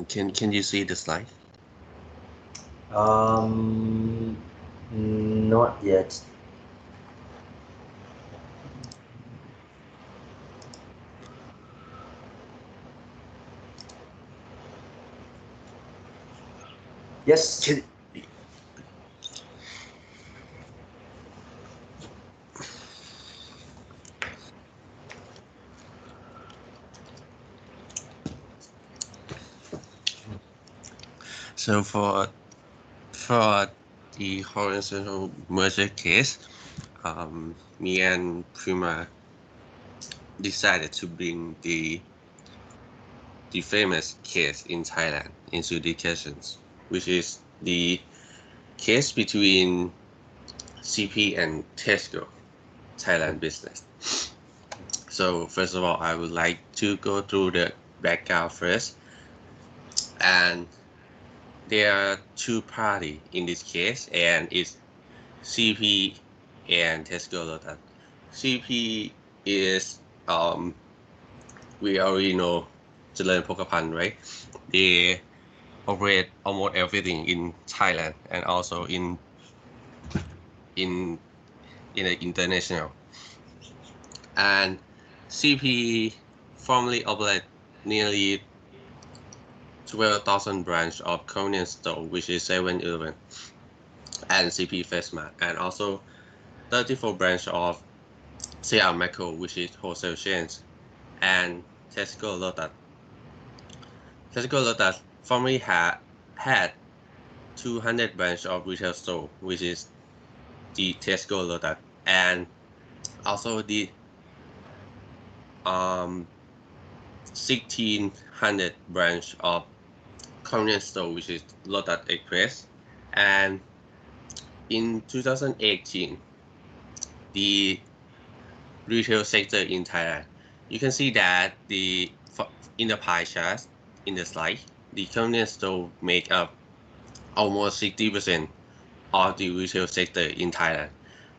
Can you see the slide? Not yet. Yes. Can, so for the horizontal merger case, me and Prima decided to bring the famous case in Thailand into discussions, which is the case between CP and Tesco Thailand business. So first of all, I would like to go through the background first, and there are two parties in this case, and it's CP and Tesco Lotus. CP is we already know Jalal Pokapan, right? They operate almost everything in Thailand and also in the international. And CP formerly operated nearly 12,000 branch of convenience store, which is 7-Eleven and CP Fastmart, and also 34 branch of CR Macro, which is wholesale chains, and Tesco Lotus. Tesco Lotus formerly had 200 branch of retail store, which is the Tesco Lotus, and also the 1600 branch of convenience store, which is Lotus Express. And in 2018, the retail sector in Thailand, you can see that in the pie chart in the slide, the convenience store make up almost 60% of the retail sector in Thailand.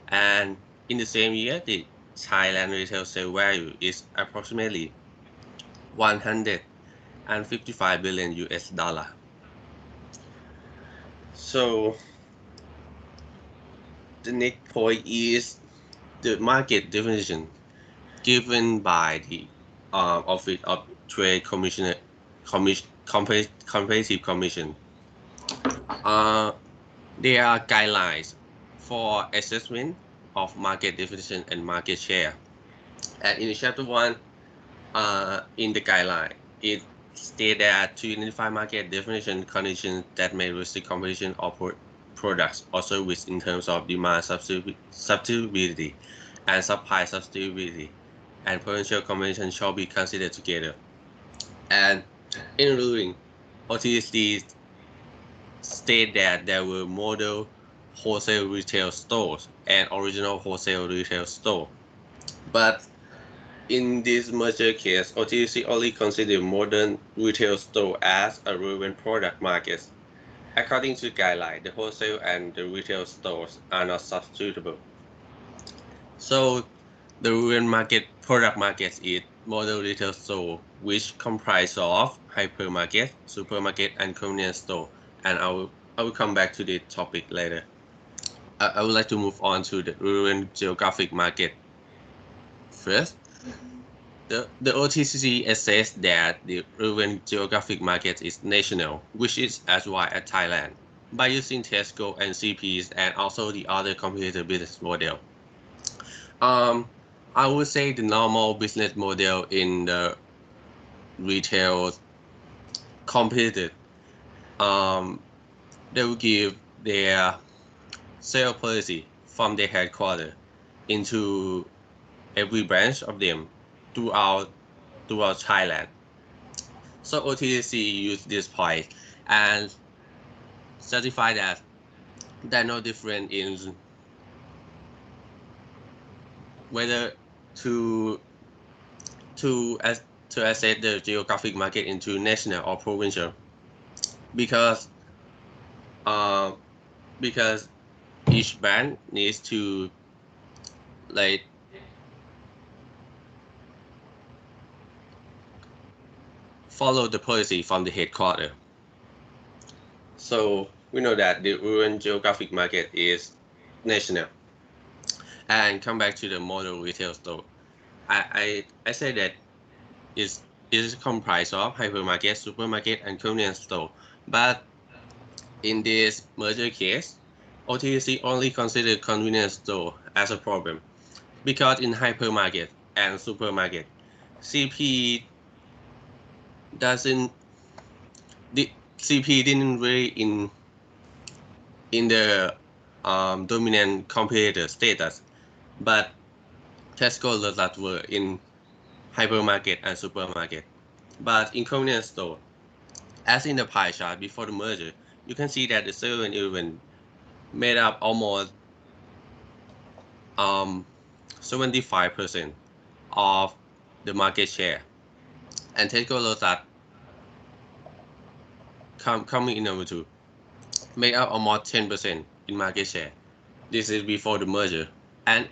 And in the same year, the Thailand retail sale value is approximately 155 billion US dollar. So the next point is the market definition given by the Office of Trade Commissioner, Competitive Commission. There are guidelines for assessment of market definition and market share. And in chapter 1, in the guideline, it states that to identify market definition conditions that may restrict competition of products or service in terms of demand substitutability and supply substitutability, and potential competition shall be considered together. And in ruling, OTC state that there were model wholesale retail stores and original wholesale retail store. But in this merger case, OTC only considered modern retail store as a relevant product market. According to guideline, the wholesale and the retail stores are not substitutable. So the relevant product market is modern retail store, which comprise of hypermarket, supermarket, and convenience store. And I will come back to the topic later. I would like to move on to the relevant geographic market first. The OTC assessed that the relevant geographic market is national, which is as wide as Thailand, by using Tesco and CPs and also the other competitor business model. I would say the normal business model in the retail competitor, they will give their sales policy from their headquarters into every branch of them throughout Thailand. So OTC used this point and certify that they're no different in whether to assess the geographic market into national or provincial, because because each brand needs to follow the policy from the headquarters. So we know that the urban geographic market is national. And come back to the model retail store. I say that it is comprised of hypermarket, supermarket, and convenience store. But in this merger case, OTC only consider convenience store as a problem because in hypermarket and supermarket, CP doesn't the CP didn't really in the dominant competitor status, but Tesco Lotus were in hypermarket and supermarket. But in convenience store, as in the pie chart before the merger, you can see that the 7-Eleven made up almost 75% of the market share, and Tesco Lotus coming in number 2, make up almost 10% in market share. This is before the merger, and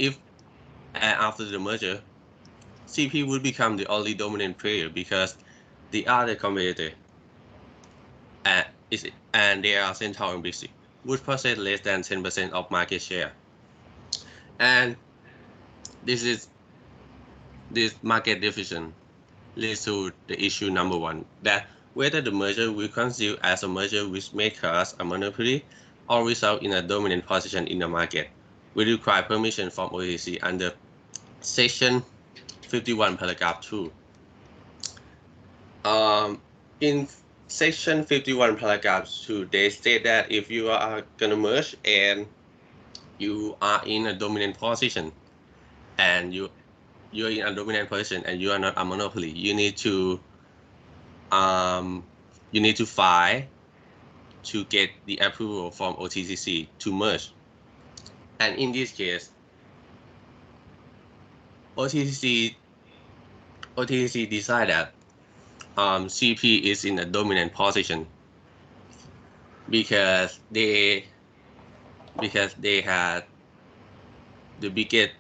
after the merger, CP would become the only dominant player because the other competitor and they are Central and Big would possess less than 10% of market share. And this market division leads to the issue number 1, that whether the merger will constitute as a merger which makes us a monopoly or result in a dominant position in the market will require permission from OTC under Section 51, Paragraph 2. In Section 51, Paragraph 2, they state that if you are going to merge and you are in a dominant position and you're in a dominant position and you are not a monopoly, you need to file to get the approval from OTCC to merge. And in this case, OTCC decided that CP is in a dominant position because they had the biggest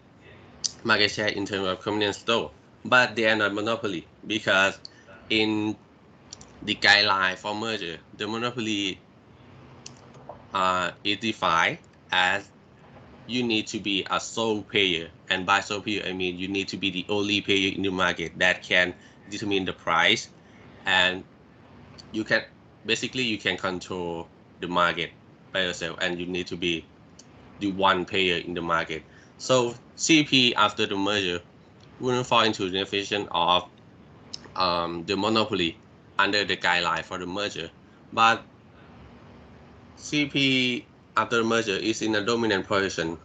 market share in terms of convenience store, but they are not monopoly because in the guideline for merger, the monopoly is defined as you need to be a sole player, and by sole player I mean you need to be the only player in the market that can determine the price, and you can control the market by yourself, and you need to be the one player in the market. So CP after the merger wouldn't fall into the definition of the monopoly under the guideline for the merger, but CP after the merger is in a dominant position,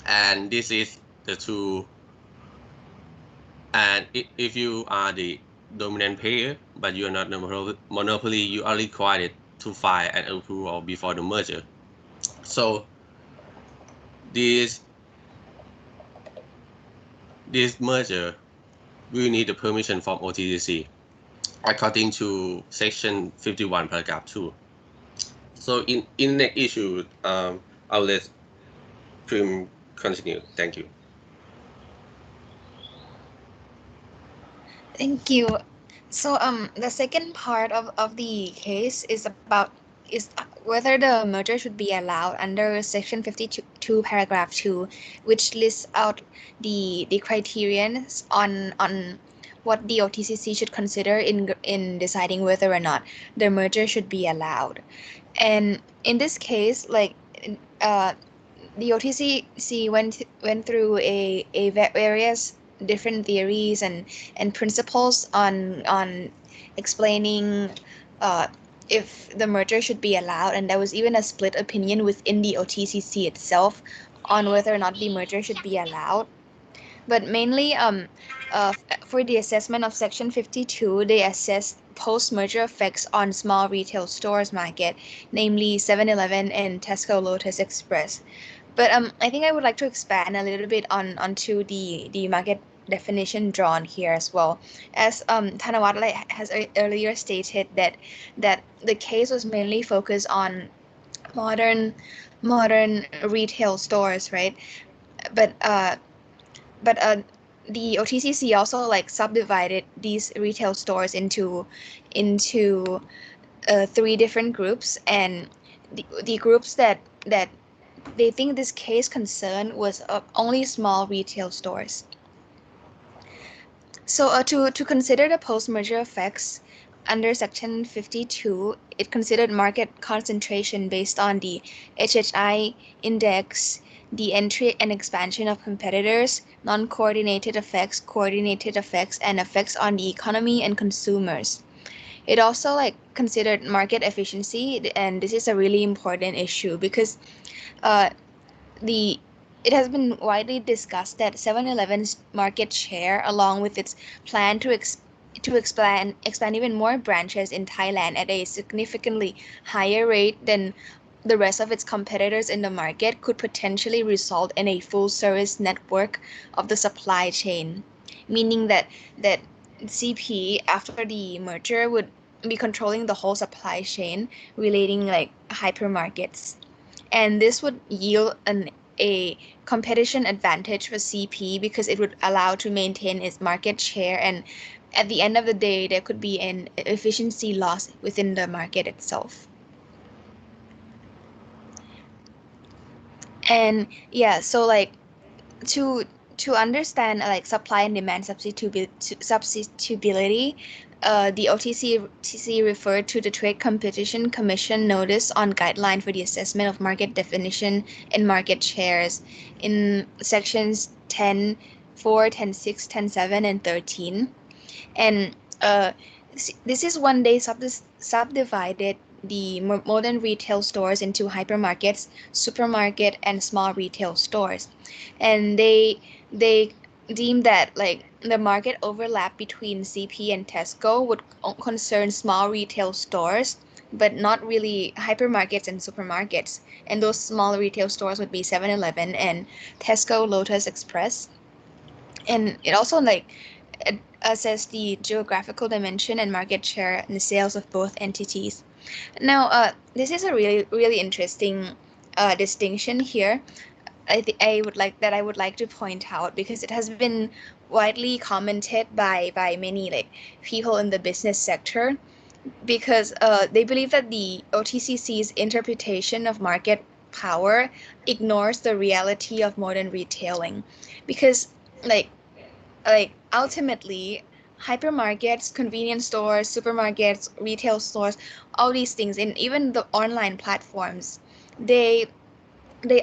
and this is the two. And if you are the dominant player but you are not the monopoly, you are required to file an approval before the merger. So this merger will need the permission from OTCC according to Section 51, Paragraph 2. So in the next issue, I'll let Prim continue. Thank you. Thank you. So the second part of the case is whether the merger should be allowed under Section 52, Paragraph 2, which lists out the criterion on what the OTCC should consider in deciding whether or not the merger should be allowed. And in this case, like the OTCC went through a various different theories and principles on explaining if the merger should be allowed, and there was even a split opinion within the OTCC itself on whether or not the merger should be allowed. But mainly for the assessment of Section 52, they assessed post-merger effects on small retail stores market, namely 7-Eleven and Tesco Lotus Express. But I think I would like to expand a little bit onto the market definition drawn here as well. As Thanawat has earlier stated that the case was mainly focused on modern retail stores, right? But the OTCC also like subdivided these retail stores into 3 different groups, and the groups that they think this case concerned was only small retail stores. So to consider the post-merger effects under Section 52, it considered market concentration based on the HHI index, the entry and expansion of competitors, non-coordinated effects, coordinated effects, and effects on the economy and consumers. It also like considered market efficiency, and this is a really important issue because uh, it has been widely discussed that 7-Eleven's market share, along with its plan to expand even more branches in Thailand at a significantly higher rate than the rest of its competitors in the market, could potentially result in a full service network of the supply chain, meaning that CP after the merger would be controlling the whole supply chain relating like hypermarkets, and this would yield a competition advantage for CP because it would allow to maintain its market share, and at the end of the day there could be an efficiency loss within the market itself. And yeah, so like to understand like supply and demand substitutability, the OTC referred to the Trade Competition Commission notice on guideline for the assessment of market definition and market shares in sections 10.4, 10.6, 10.7, and 13. And this is when they subdivided the modern retail stores into hypermarkets, supermarket, and small retail stores, and they deemed that like the market overlap between CP and Tesco would concern small retail stores, but not really hypermarkets and supermarkets. And those small retail stores would be 7-Eleven and Tesco, Lotus Express. And it also like assess the geographical dimension and market share in the sales of both entities. Now, this is a really interesting distinction here. I would like to point out because it has been widely commented by many like people in the business sector, because they believe that the OTCC's interpretation of market power ignores the reality of modern retailing, because like ultimately hypermarkets, convenience stores, supermarkets, retail stores, all these things, and even the online platforms, they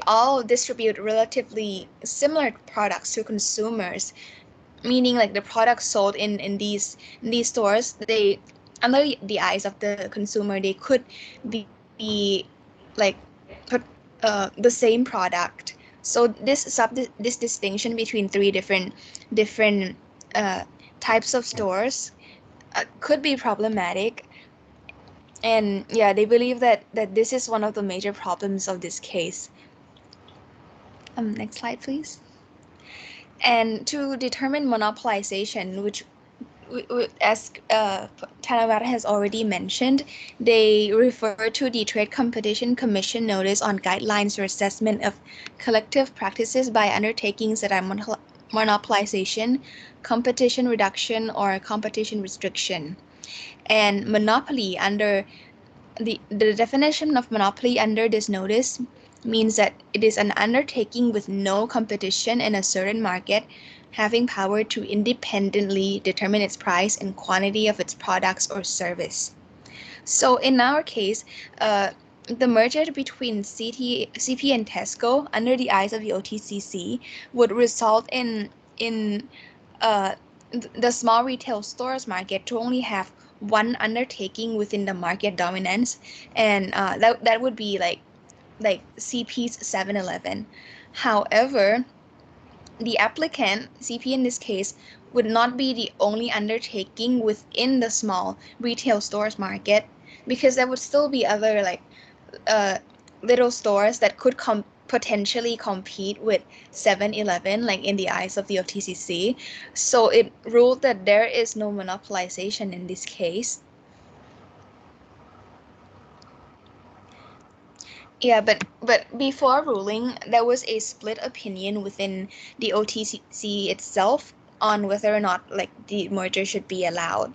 all distribute relatively similar products to consumers, meaning like the products sold in these stores, they under the eyes of the consumer, they could be like the same product. So this distinction between 3 different uh, types of stores could be problematic. And yeah, they believe that this is one of the major problems of this case. Next slide, please. And to determine monopolization, which as Tanawara has already mentioned, they refer to the Trade Competition Commission notice on guidelines for assessment of collective practices by undertakings that are monopolization, competition reduction, or competition restriction. And monopoly under the definition of monopoly under this notice means that it is an undertaking with no competition in a certain market, having power to independently determine its price and quantity of its products or service. So in our case, the merger between CP and Tesco under the eyes of the OTCC would result in uh, the small retail stores market to only have one undertaking within the market dominance, and that would be like CP's 7-Eleven. However, the applicant, CP in this case, would not be the only undertaking within the small retail stores market, because there would still be other like uh, little stores that could potentially compete with 7-Eleven, like in the eyes of the OTCC. So it ruled that there is no monopolization in this case. Yeah, but before ruling, there was a split opinion within the OTCC itself on whether or not like the merger should be allowed.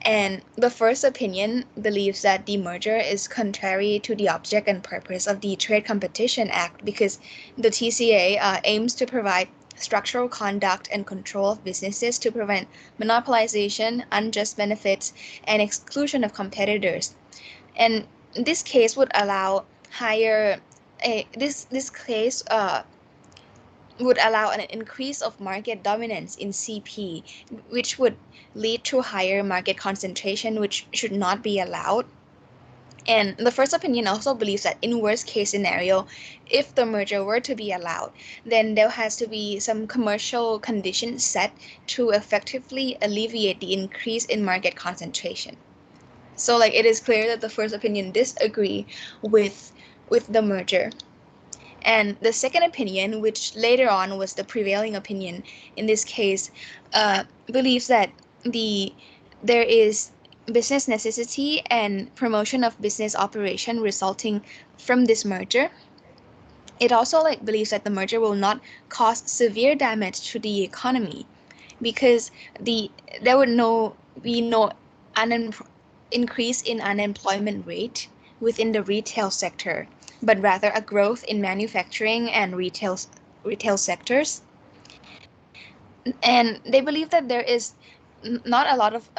And the first opinion believes that the merger is contrary to the object and purpose of the Trade Competition Act because the TCA aims to provide structural conduct and control of businesses to prevent monopolization, unjust benefits, and exclusion of competitors. And this case would allow this case would allow an increase of market dominance in CP, which would lead to higher market concentration, which should not be allowed. And the first opinion also believes that in worst case scenario, if the merger were to be allowed, then there has to be some commercial conditions set to effectively alleviate the increase in market concentration. So like it is clear that the first opinion disagree with the merger. And the second opinion, which later on was the prevailing opinion in this case, believes that there is business necessity and promotion of business operation resulting from this merger. It also like believes that the merger will not cause severe damage to the economy because there would be no increase in unemployment rate within the retail sector, but rather a growth in manufacturing and retail sectors. And they believe that there is not a lot of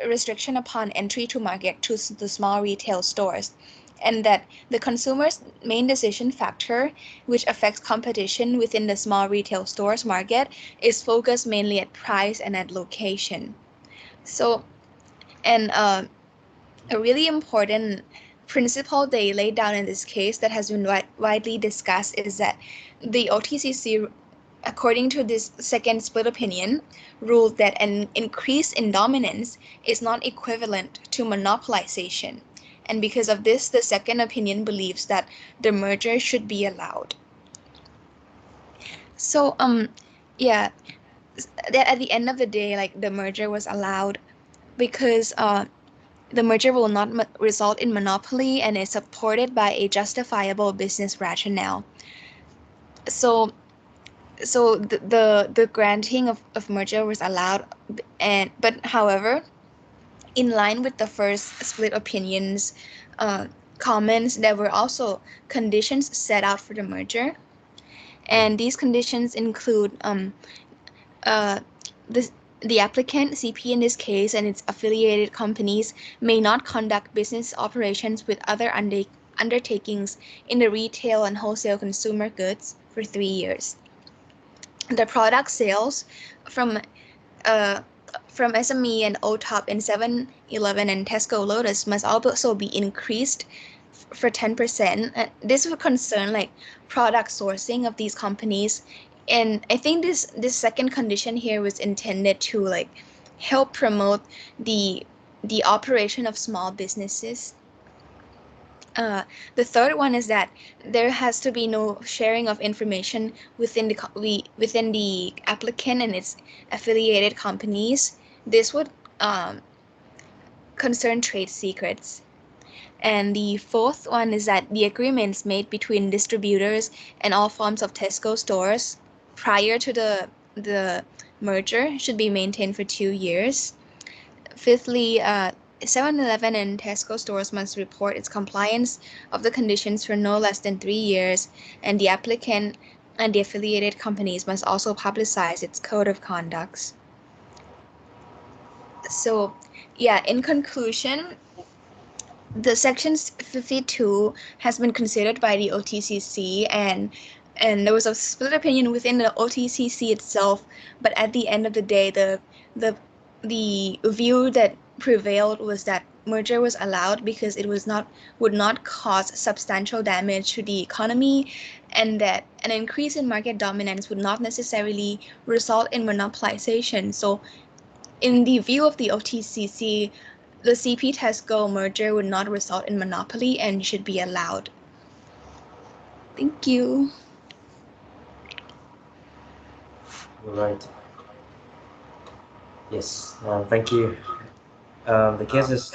restriction upon entry to market to the small retail stores, and that the consumer's main decision factor, which affects competition within the small retail stores market, is focused mainly at price and at location. So, and a really important principle they laid down in this case that has been widely discussed is that the OTCC, according to this second split opinion, ruled that an increase in dominance is not equivalent to monopolization. And because of this, the second opinion believes that the merger should be allowed. So, yeah, that at the end of the day, like the merger was allowed because the merger will not result in monopoly and is supported by a justifiable business rationale. So the granting of merger was allowed, but however, in line with the first split opinions comments, there were also conditions set out for the merger, and these conditions include the applicant, CP in this case, and its affiliated companies may not conduct business operations with other undertakings in the retail and wholesale consumer goods for 3 years. The product sales from SME and OTOP in 7-Eleven and Tesco Lotus must also be increased for 10%. This would concern like product sourcing of these companies. And I think this second condition here was intended to like help promote the operation of small businesses. The third one is that there has to be no sharing of information within the applicant and its affiliated companies. This would concern trade secrets. And the fourth one is that the agreements made between distributors and all forms of Tesco stores prior to the merger should be maintained for 2 years. Fifthly, 7-Eleven and Tesco stores must report its compliance of the conditions for no less than 3 years, and the applicant and the affiliated companies must also publicize its code of conduct. So, yeah, in conclusion, the Section 52 has been considered by the OTCC, and there was a split opinion within the OTCC itself, but at the end of the day, the view that prevailed was that merger was allowed because it would not cause substantial damage to the economy, and that an increase in market dominance would not necessarily result in monopolization. So in the view of the OTCC, the CP Tesco merger would not result in monopoly and should be allowed. Thank you. Right. Yes, thank you. The case is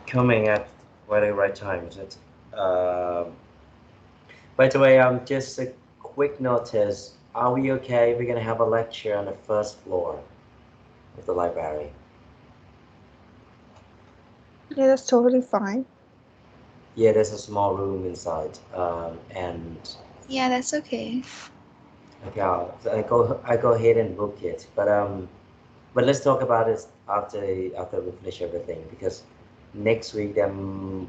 coming at quite a right time, is it? By the way, just a quick notice. are we okay? We're gonna have a lecture on the first floor of the library. Yeah, that's totally fine. Yeah, there's a small room inside, and Yeah, that's okay. okay, I go ahead and book it. But let's talk about it after we finish everything, because next week then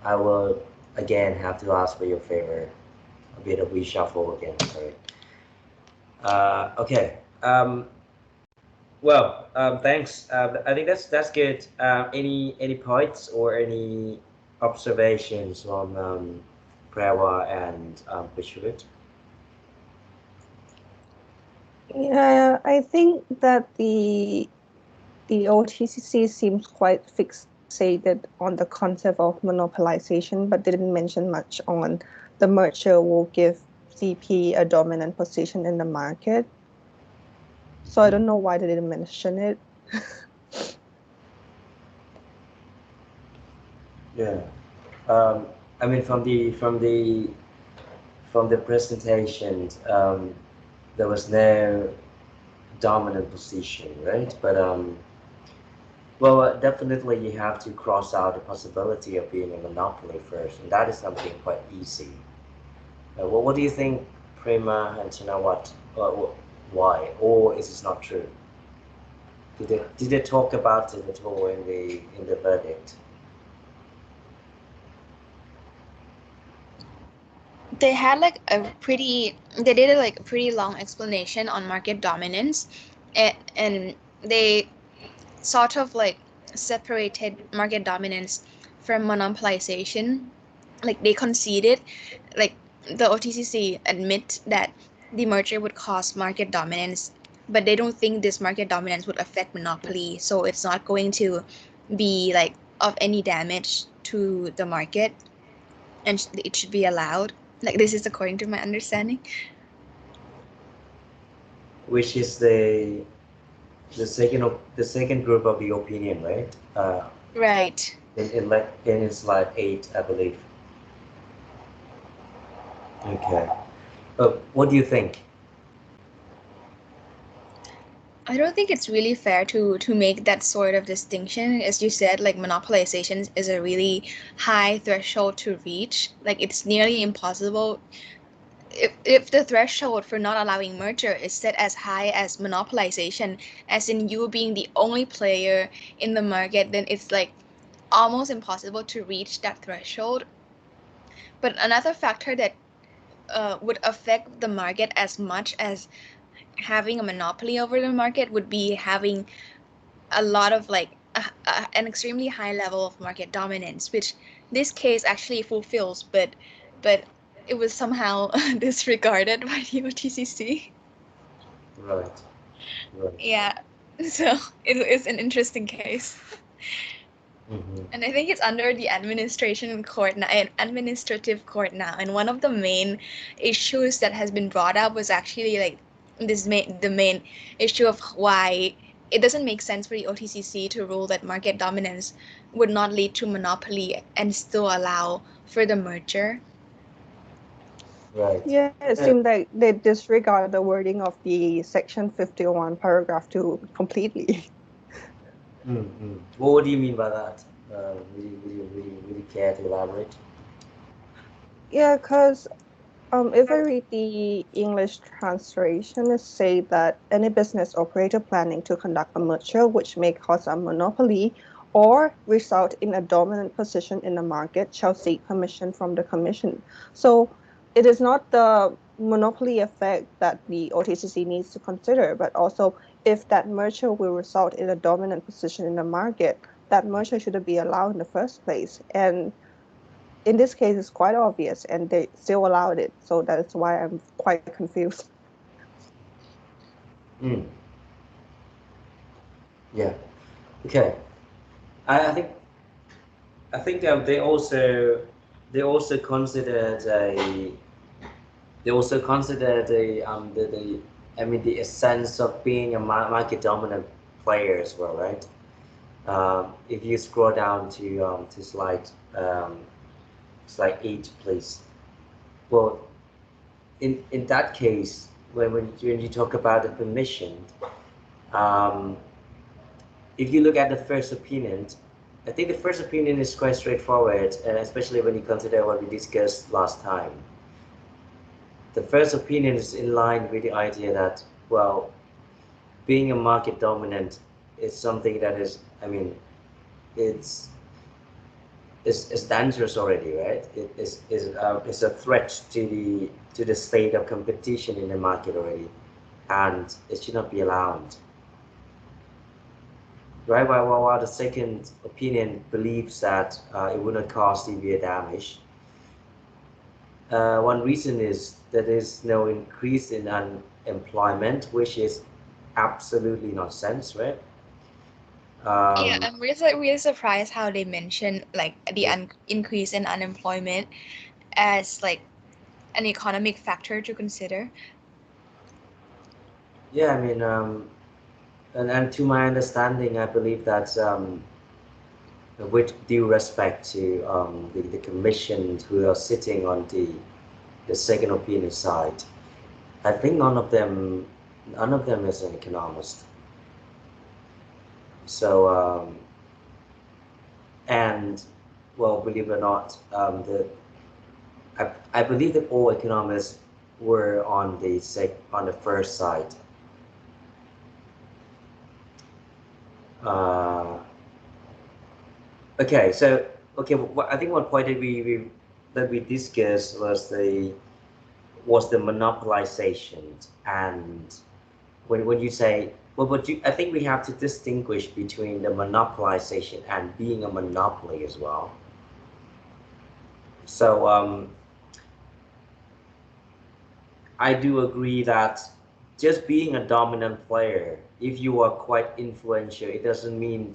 I will again have to ask for your favor, a bit of reshuffle again. Sorry. Okay. Well, thanks. I think that's good. Any points or any observations on Prewa and Bishopit? Yeah, I think that the OTCC seems quite fixated on the concept of monopolization, but didn't mention much on the merger will give CP a dominant position in the market. So I don't know why they didn't mention it. Yeah. I mean, from the presentation, there was no dominant position, right? Well, definitely you have to cross out the possibility of being a monopoly first, and that is something quite easy. Well, what do you think, Prima and Chinawat? Why? Or is this not true? Did they talk about it at all in the verdict? They had like they did like a pretty long explanation on market dominance, and they sort of like separated market dominance from monopolization. Like they conceded, like the OTCC admit that the merger would cause market dominance, but they don't think this market dominance would affect monopoly, so it's not going to be like of any damage to the market, and it should be allowed. Like this is according to my understanding. Which is the second group of the opinion, right? Right. In slide 8, I believe. Okay. What do you think? I don't think it's really fair to make that sort of distinction. As you said, like monopolization is a really high threshold to reach. Like it's nearly impossible. If the threshold for not allowing merger is set as high as monopolization, as in you being the only player in the market, then it's like almost impossible to reach that threshold. But another factor that would affect the market as much as having a monopoly over the market would be having a lot of like an extremely high level of market dominance, which this case actually fulfills, but it was somehow disregarded by the OTCC. Right. Right. Yeah, so it is an interesting case. Mm-hmm. And I think it's under the administration court now, administrative court now. And one of the main issues that has been brought up was actually like the main issue of why it doesn't make sense for the OTCC to rule that market dominance would not lead to monopoly and still allow for the merger. Right. Yeah, it seemed like they disregard the wording of the section 51, paragraph 2 completely. Mm-hmm. Well, what do you mean by that? Would you care to elaborate? Yeah, because if I read the English translation, it say that any business operator planning to conduct a merger which may cause a monopoly or result in a dominant position in the market shall seek permission from the commission. So it is not the monopoly effect that the OTCC needs to consider, but also if that merger will result in a dominant position in the market, that merger shouldn't be allowed in the first place. And in this case, it's quite obvious, and they still allowed it. So that's why I'm quite confused. Mm. Yeah. Okay. I think they also considered the I mean the essence of being a market dominant player as well, right? If you scroll down to slide 8, please. Well, in that case, when you talk about the permission, um, if you look at the first opinion, I think the first opinion is quite straightforward, and especially when you consider what we discussed last time. The first opinion is in line with the idea that, well, being a market dominant is something that is, I mean, it's dangerous already, right? It's a threat to the state of competition in the market already, and it should not be allowed. Right, while the second opinion believes that it would not cause severe damage. One reason is that there is no increase in unemployment, which is absolutely nonsense, right? Yeah, I'm really surprised how they mention like the Yeah. increase in unemployment as like an economic factor to consider. Yeah, I mean, and to my understanding, I believe that with due respect to the commission who are sitting on the second opinion side, I think none of them is an economist. So, and well, believe it or not, I believe that all economists were on the first side. Uh, okay, so I think one point that we discussed was the monopolization, and when you say, well, but I think we have to distinguish between the monopolization and being a monopoly as well. So I do agree that just being a dominant player, if you are quite influential, it doesn't mean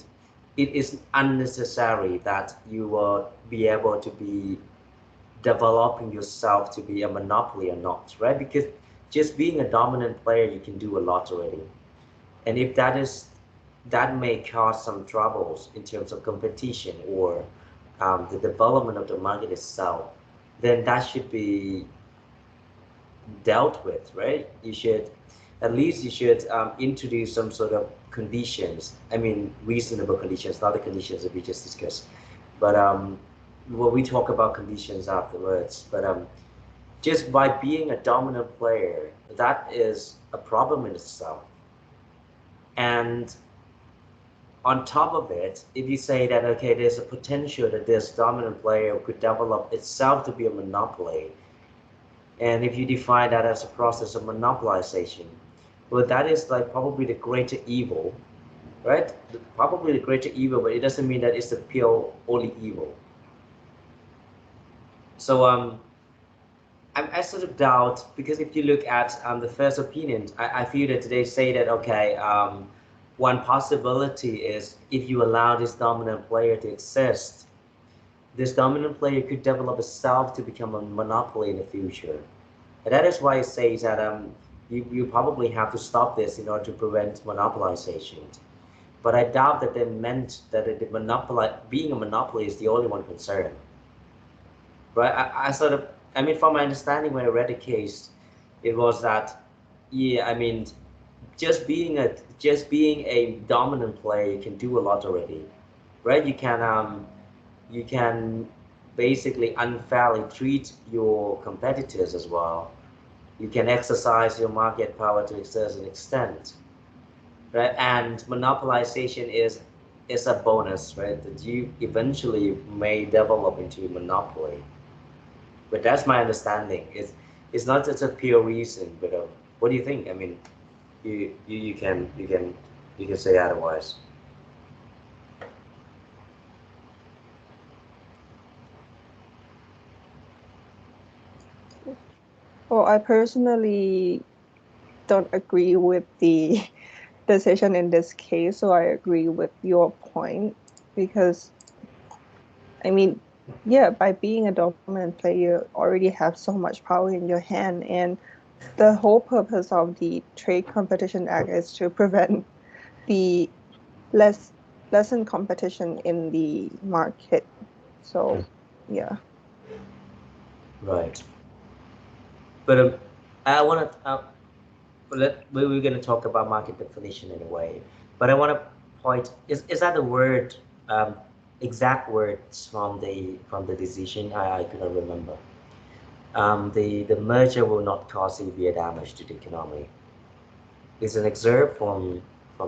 it is unnecessary that you will be able to be developing yourself to be a monopoly or not, right? Because just being a dominant player, you can do a lot already. And if that may cause some troubles in terms of competition or the development of the market itself, then that should be dealt with, right? You should, at least you should introduce some sort of conditions. I mean, reasonable conditions, not the conditions that we just discussed. But well, we talk about conditions afterwards. But just by being a dominant player, that is a problem in itself. And on top of it, if you say that, okay, there's a potential that this dominant player could develop itself to be a monopoly, and if you define that as a process of monopolization, well, that is like probably the greater evil, right? Probably the greater evil, but it doesn't mean that it's the pure only evil. So I sort of doubt, because if you look at the first opinion, I feel that they say that, okay, one possibility is if you allow this dominant player to exist, this dominant player could develop itself to become a monopoly in the future. And that is why it says that you probably have to stop this in order to prevent monopolization. But I doubt that they meant that being a monopoly is the only one concerned. Right? I sort of, I mean, from my understanding when I read the case, it was that, yeah, I mean, just being a dominant player, you can do a lot already, right? You can basically unfairly treat your competitors as well. You can exercise your market power to a certain extent, right? And monopolization is a bonus, right? That you eventually may develop into a monopoly. But that's my understanding. It's not just a pure reason, but what do you think? I mean, you can say otherwise. Well, I personally don't agree with the decision in this case, so I agree with your point because, I mean, yeah, by being a dominant player, you already have so much power in your hand, and the whole purpose of the Trade Competition Act is to prevent the less lessen competition in the market. So, yeah. Right. But I want to. we're going to talk about market definition anyway, but I want to point, is that the word, um, exact words from the decision? I couldn't remember. The merger will not cause severe damage to the economy. It's an excerpt from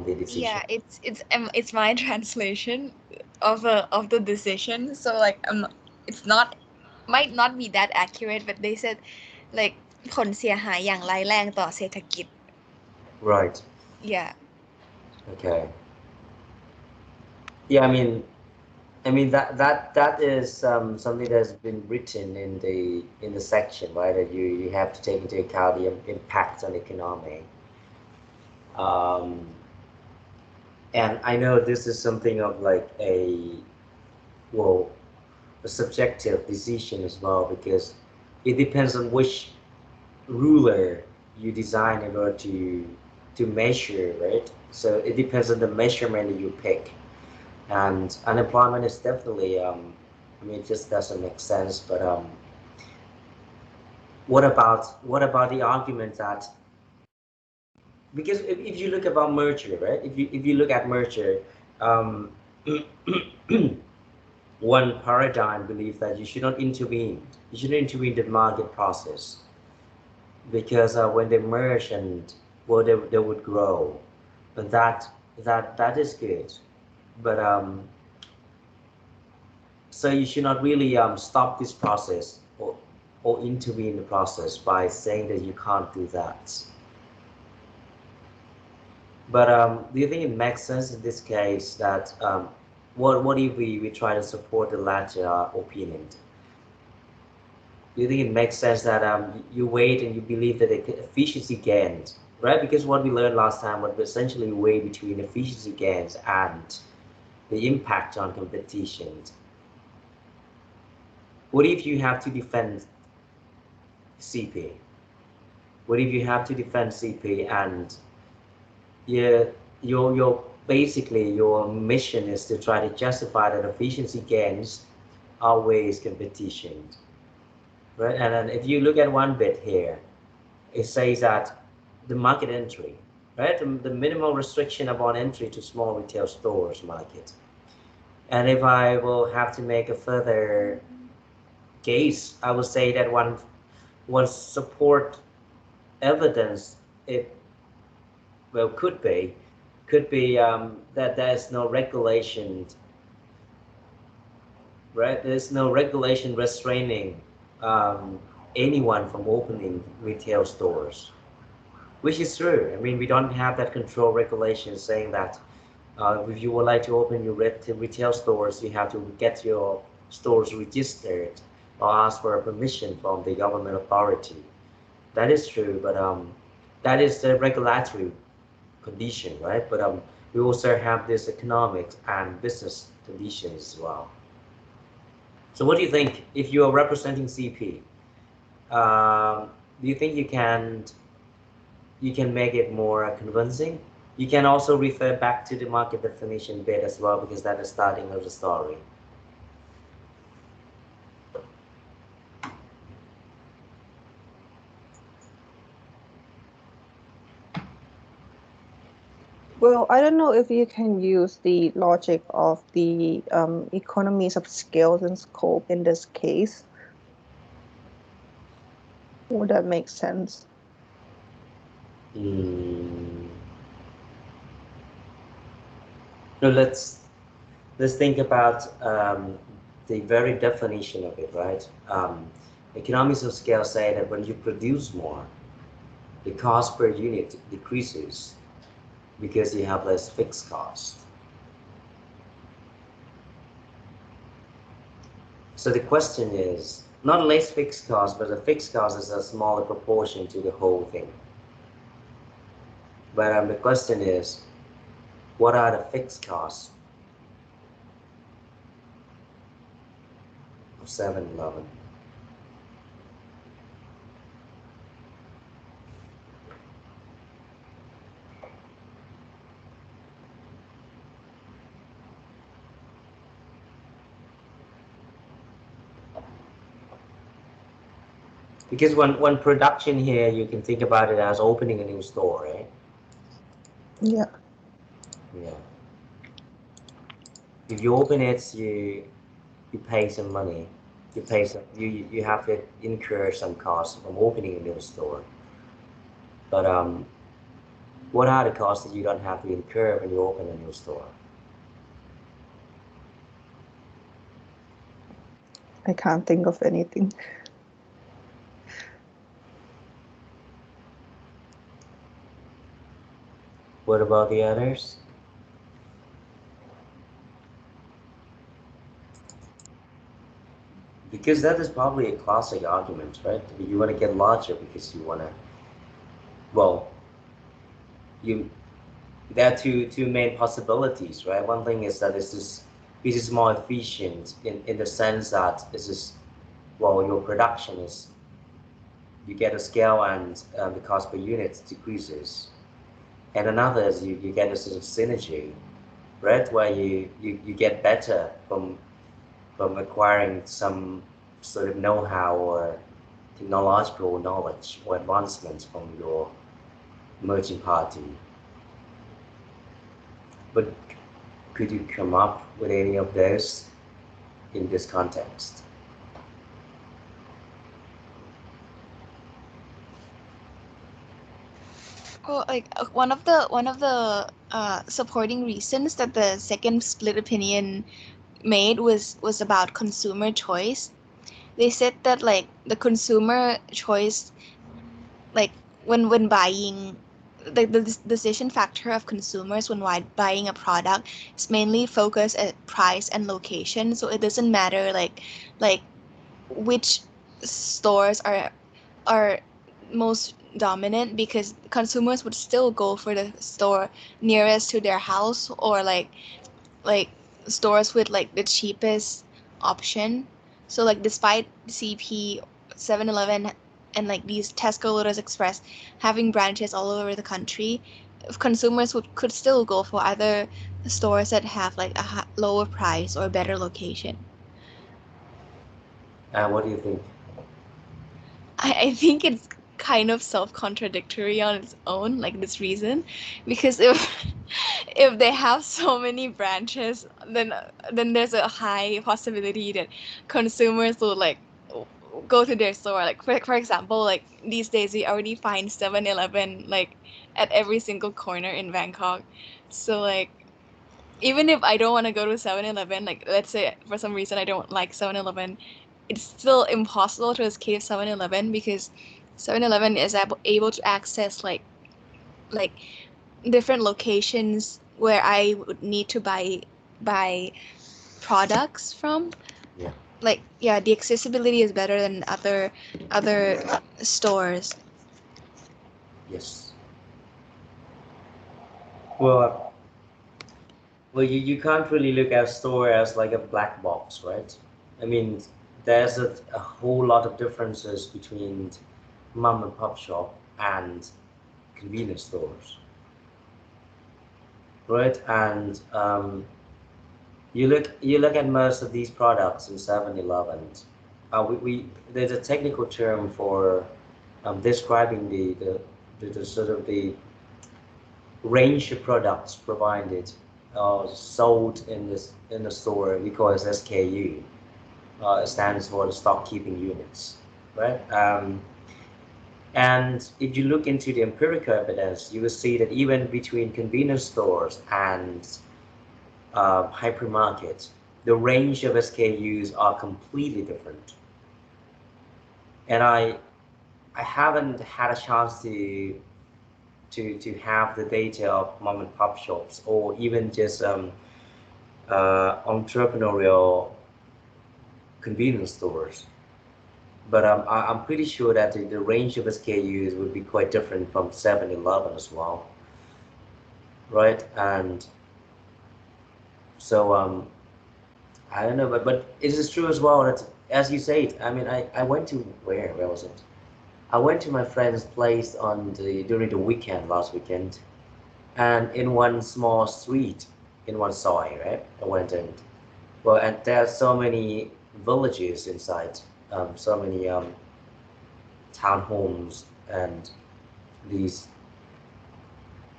the decision. Yeah, it's my translation of the decision. So like it's not might not be that accurate, but they said like ผลเสียหายอย่างร้ายแรงต่อเศรษฐกิจ Right. Yeah. Okay. Yeah, I mean that is something that's been written in the section, right? That you have to take into account the impact on the economy. Um, and I know this is something of like well, a subjective decision as well, because it depends on which ruler you design in order to measure, right? So it depends on the measurement that you pick. And unemployment is definitely, I mean, it just doesn't make sense. But what about the argument that, because if you look about merger, right? If you look at merger, um, one paradigm believes that you should not intervene. You shouldn't intervene in the market process, because when they merge and well, they would grow, but that is good. But so you should not really stop this process, or intervene in the process by saying that you can't do that. But do you think it makes sense in this case that what if we try to support the latter opinion? Do you think it makes sense that you wait and you believe that the efficiency gains, right? Because what we learned last time was essentially weigh between efficiency gains and the impact on competition. What if you have to defend CP? What if you have to defend CP and your basically your mission is to try to justify that efficiency gains outweighs competition, right? And then if you look at one bit here, it says that the market entry, right? The minimal restriction upon entry to small retail stores market. And if I will have to make a further case, I will say that one support evidence, it well could be that there's no regulation, right? There's no regulation restraining anyone from opening retail stores, which is true. I mean, we don't have that control regulation saying that if you would like to open your retail stores, you have to get your stores registered or ask for a permission from the government authority. That is true, but that is the regulatory condition, right? But we also have this economic and business conditions as well. So what do you think if you are representing CP? Do you think you can make it more convincing? You can also refer back to the market definition bit as well, because that is starting of the story. Well, I don't know if you can use the logic of the economies of scale and scope in this case. Would that make sense? So let's think about the very definition of it, right? Economies of scale say that when you produce more, the cost per unit decreases because you have less fixed cost. So the question is not less fixed cost, but the fixed cost is a smaller proportion to the whole thing. But the question is, what are the fixed costs of 7-Eleven? Because when production here, you can think about it as opening a new store, right? Yeah. Yeah. If you open it, you pay some money. You have to incur some costs from opening a new store. But what are the costs that you don't have to incur when you open a new store? I can't think of anything. What about the others? Because that is probably a classic argument, right? You want to get larger because you want to, well, you there are two main possibilities, right? One thing is that this is more efficient in the sense that this is, well, your production is, you get a scale and the cost per unit decreases. And another is you get a sort of synergy, right? Where you get better from acquiring some sort of know-how or technological knowledge or advancements from your merging party. But could you come up with any of those in this context? Well, like one of the supporting reasons that the second split opinion made was about consumer choice. They said that like the consumer choice, like when buying, the decision factor of consumers when buying a product is mainly focused at price and location. So it doesn't matter like which stores are most dominant, because consumers would still go for the store nearest to their house, or like stores with like the cheapest option. So like despite CP, 7-Eleven, and like these Tesco, Lotus Express having branches all over the country, consumers could still go for either stores that have like a lower price or better location. What do you think? I think it's kind of self-contradictory on its own, like this reason, because if they have so many branches, then there's a high possibility that consumers will like go to their store. Like for example, like these days we already find 7-Eleven like at every single corner in Bangkok. So like even if I don't want to go to 7-Eleven, like let's say for some reason I don't like 7-Eleven, it's still impossible to escape 7-Eleven, because 7-Eleven is able to access like different locations where I would need to buy products from. Yeah. Like yeah, the accessibility is better than other stores. Yes. Well, you can't really look at a store as like a black box, right? I mean, there's a whole lot of differences between mom and pop shop and convenience stores, right? And you look at most of these products in 7-Eleven. We there's a technical term for describing the sort of the range of products provided sold in the store. We call it SKU. It stands for the stock keeping units, right? And if you look into the empirical evidence, you will see that even between convenience stores and hypermarkets, the range of SKUs are completely different. And I haven't had a chance to have the data of mom and pop shops or even just entrepreneurial convenience stores. But I'm pretty sure that the range of SKUs would be quite different from 7-Eleven as well, right? And so I don't know, but it is true as well that, as you said, I mean, I went to where was it? I went to my friend's place on the during the weekend last weekend, and in one small street, in one soy, right? I went in. Well, and there are so many villages inside, so many townhomes and these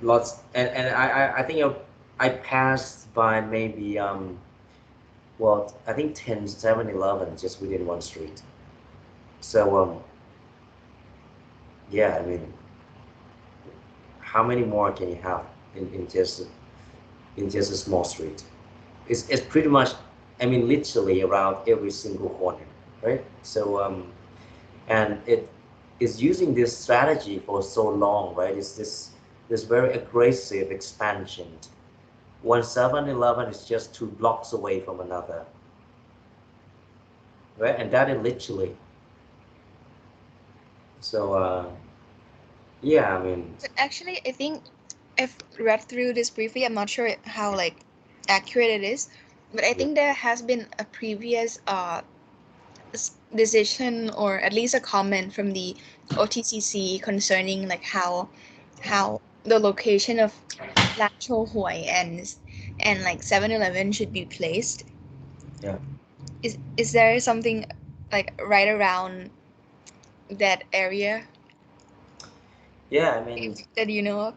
lots. And I think I passed by maybe well, I think 10 7-Eleven just within one street. So yeah, I mean, how many more can you have in just a small street? It's pretty much, I mean, literally around every single corner, right? So and it is using this strategy for so long, right? It's this very aggressive expansion. One 7-Eleven is just 2 blocks away from another, right? And that is literally. So yeah, I mean, But actually, I think I've read through this briefly. I'm not sure how like accurate it is, but I think there has been a previous decision or at least a comment from the OTCC concerning like how the location of Lan Chou Hui and like 7-Eleven should be placed. yeah, Is there something like right around that area yeah, I mean, that you know of?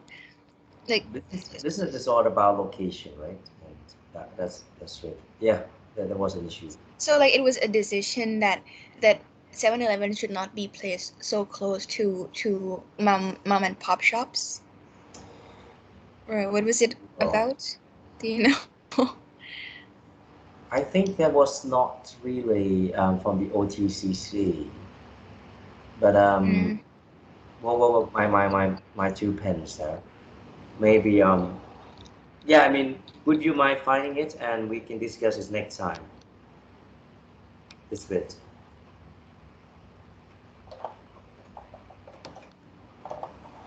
Like, this is just all about location, right? And that's right. Yeah, there was an issue. so like it was a decision that 7-Eleven should not be placed so close to mom and pop shops. Or what was it Oh, about? Do you know? I think that was not really from the OTCC, but Mm. well, my 2 pence there. Maybe yeah, I mean, would you mind finding it and we can discuss this next time? This bit.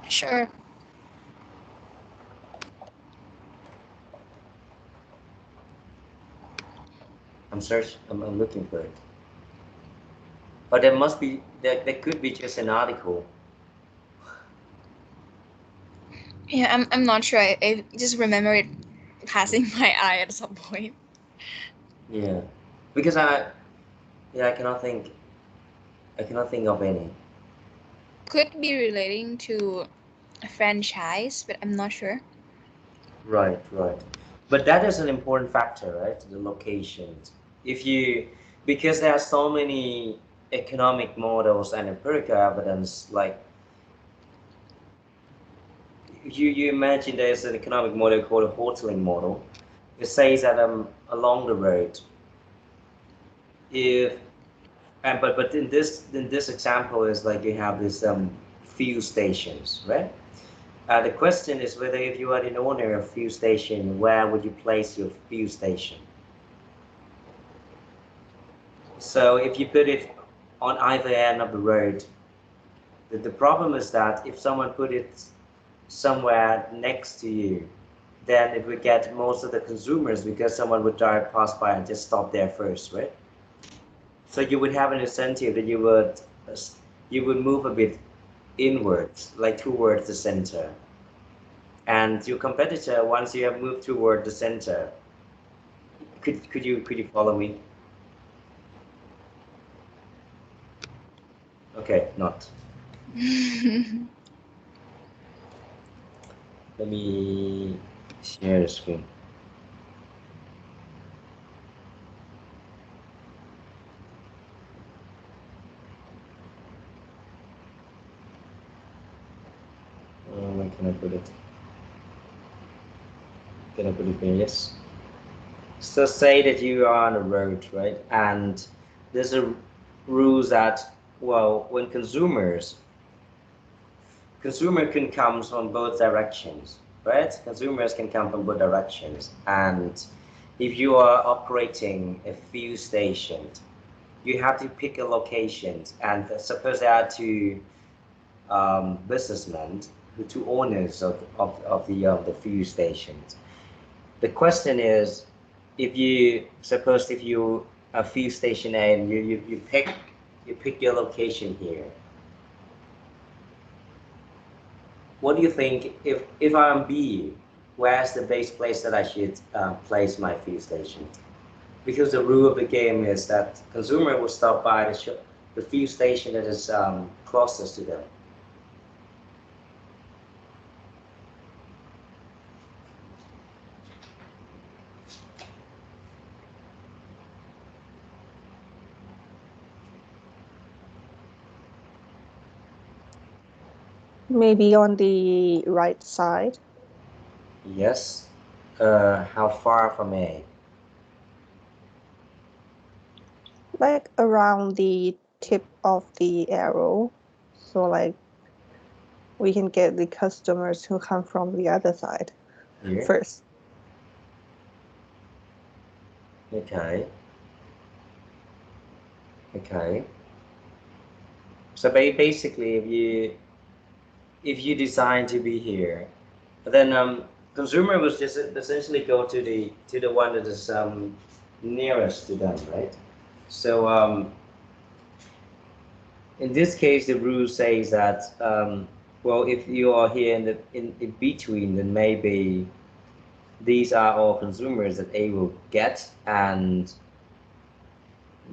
Sure. I'm looking for it. But there must be there could be just an article. Yeah, I'm not sure. I just remember it passing my eye at some point. Yeah, because I cannot think of any. Could be relating to a franchise, but I'm not sure. Right, right. But that is an important factor, right? The locations. If you, because there are so many economic models and empirical evidence, like you imagine there's an economic model called a hoteling model. It says that along the road, if and but in this example is like you have this fuel stations, right? The question is whether if you are an owner of fuel station, where would you place your fuel station? So if you put it on either end of the road, the problem is that if someone put it somewhere next to you, then it would get most of the consumers because someone would drive past by and just stop there first, right? So you would have an incentive that you would move a bit inwards, like towards the center. And your competitor, once you have moved toward the center, could you follow me? Okay, not. Let me share the screen. Where can I put it? Can I put it here? Yes. So say that you are on a road, right? And there's a rules that, well, when consumer can come from both directions, right? Consumers can come from both directions. And if you are operating a fuel station, you have to pick a location. And suppose there are two businessmen, the two owners of the fuel stations. The question is, if you suppose if you a fuel station A and you pick your location here. What do you think if I'm B, where's the base place that I should place my fuel station? Because the rule of the game is that consumer will stop by the fuel station that is closest to them. Maybe on the right side. Yes. How far from A? Like around the tip of the arrow. So like we can get the customers who come from the other side Here. first. Okay. Okay. So basically, if you design to be here, then consumer will just essentially go to the one that is nearest to them, right? So in this case, the rule says that well, if you are here in between, then maybe these are all consumers that A will get, and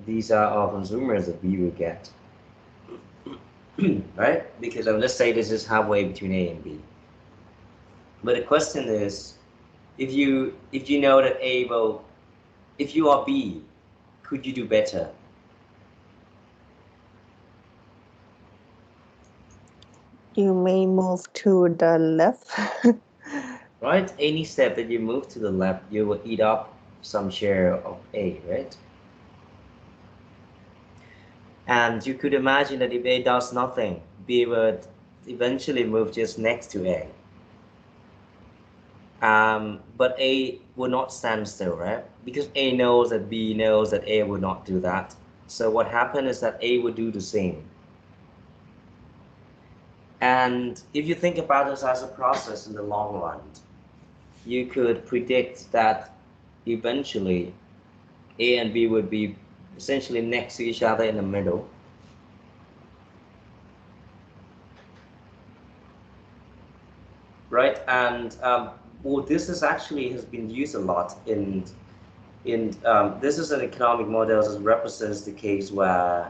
these are all consumers that B will get. Right? Because let's say this is halfway between A and B. But the question is, if you know that A will, if you are B, could you do better? You may move to the left. Right? Any step that you move to the left, you will eat up some share of A, right? And you could imagine that if A does nothing, B would eventually move just next to A. But A will not stand still, right? Because A knows that B knows that A will not do that. So what happened is that A would do the same. And if you think about this as a process in the long run, you could predict that eventually A and B would be essentially next to each other in the middle. Right? And well, this is actually has been used a lot in this is an economic model that represents the case where,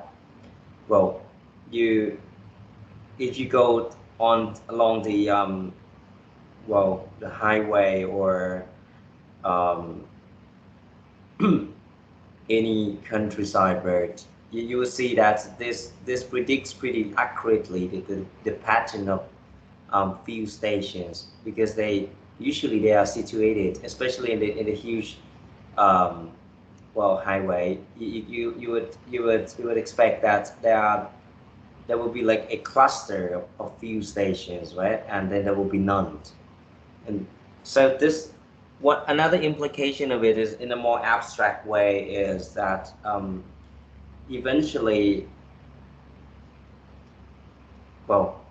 well, if you go on along the well, the highway or um, any countryside road, you will see that this predicts pretty accurately the pattern of fuel stations, because they usually they are situated, especially in the huge well, highway. You would expect that there will be like a cluster of fuel stations, right? And then there will be none. And so this, what another implication of it is, in a more abstract way, is that eventually, well,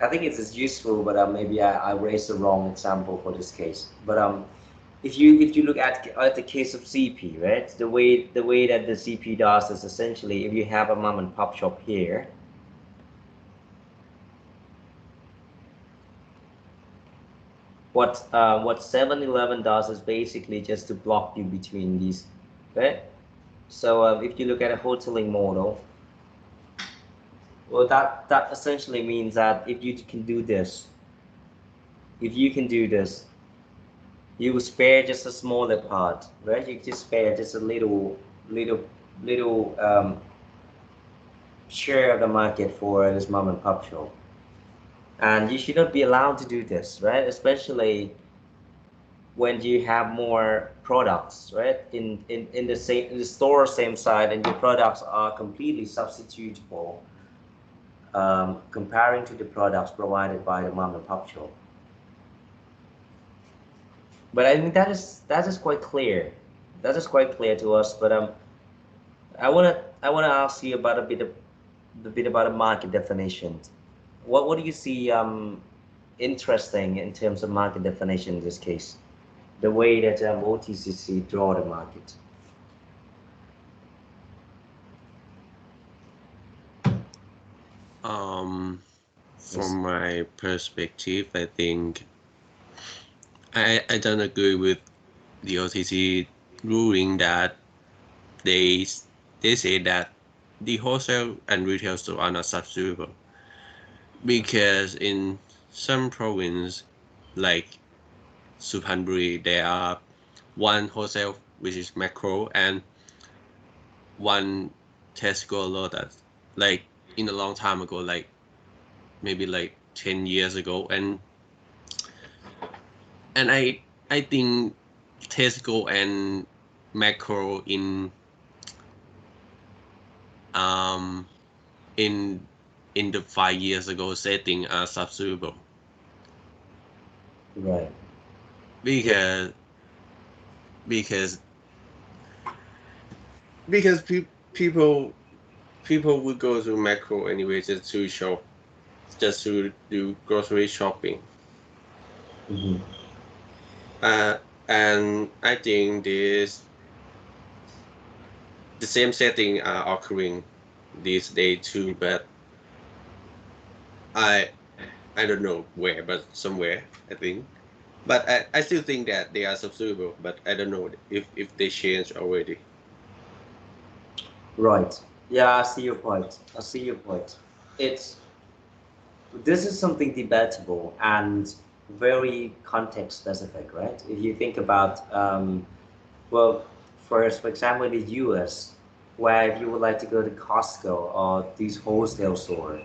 I think it's as useful, but maybe I raised the wrong example for this case. But if you look at the case of CP, right? The way that the CP does is essentially, if you have a mom and pop shop here, what 7-Eleven does is basically just to block you between these, right? So if you look at a hoteling model, well, that essentially means that if you can do this, if you can do this, you will spare just a smaller part, right? You just spare just a little share of the market for this mom and pop shop. And you should not be allowed to do this, right? Especially when you have more products, right? In the same, in the store same side, and your products are completely substitutable, comparing to the products provided by the mom and pop shop. But I think that is quite clear. That is quite clear to us. But I wanna ask you about a bit about a market definition. What do you see interesting in terms of market definition in this case? The way that OTCC draw the market. From my perspective, I think I don't agree with the OTC ruling that they they say that the wholesale and retail store are not substitutable, because in some province like Suphanburi, there are one wholesale which is Macro and one Tesco Lotus, like in a long time ago, like maybe like 10 years ago. And I think Tesco and Macro um in the 5 years ago setting are substitutable, Right. because because because people would go to Macro anyway just to shop, just to do grocery shopping. Hmm. Uh, and I think the same setting are occurring these days too, but I I don't know where, but somewhere I think. But I still think that they are substitutable, but I don't know if they changed already. Right. Yeah, I see your point. I see your point. It's this is something debatable and very context specific, right? If you think about, well, first, for example, in the US, where if you would like to go to Costco or these wholesale store,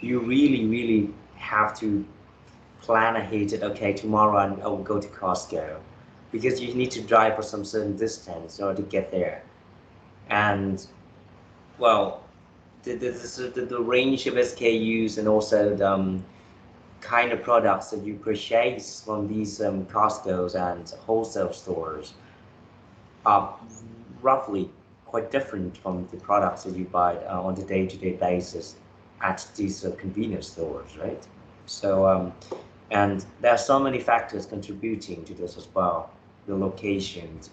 you really, really have to plan ahead that, okay, tomorrow I will go to Costco, because you need to drive for some certain distance in order to get there. And well, the range of SKUs and also the kind of products that you purchase from these Costco's and wholesale stores are roughly quite different from the products that you buy on the day-to-day basis at these convenience stores, right? So, and there are so many factors contributing to this as well. The locations,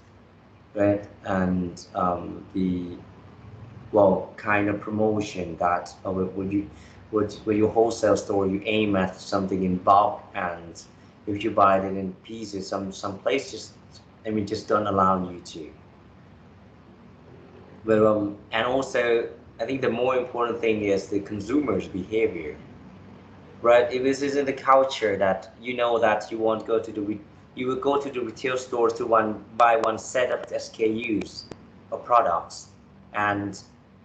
right? And the, well, kind of promotion that would you would your wholesale store, you aim at something in bulk, and if you buy it in pieces, some places, I mean, just don't allow you to. But and also, I think the more important thing is the consumer's behavior, right? If this is in the culture that you know that you won't go to the you will go to the retail stores to buy one set of SKUs or products, and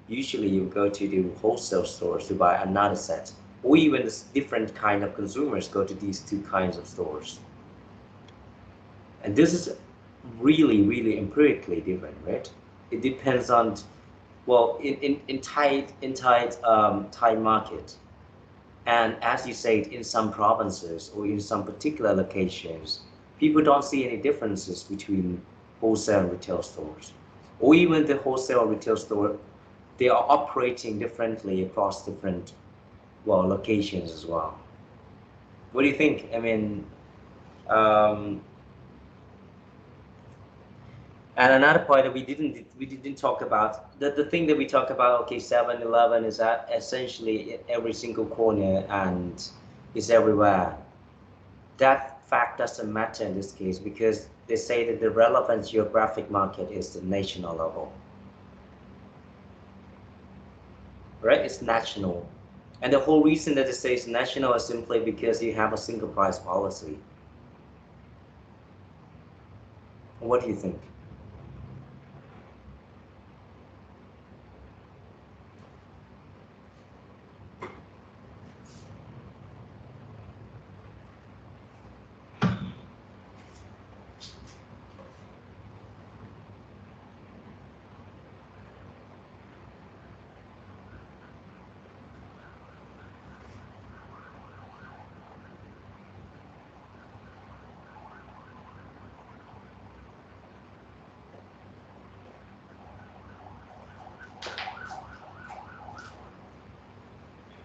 usually you go to the wholesale stores to buy another set, or even different kind of consumers go to these two kinds of stores. And this is really, really empirically different, right? It depends on, well, Thai market, and as you said, in some provinces or in some particular locations, people don't see any differences between wholesale and retail stores, or even the wholesale and retail store, they are operating differently across different, well, locations as well. What do you think? I mean, um, and another point that we didn't talk about, the thing that we talk about, okay, 7-Eleven is that essentially in every single corner and is everywhere. That fact doesn't matter in this case, because they say that the relevant geographic market is the national level, right? It's national. And the whole reason that it says national is simply because you have a single price policy. What do you think?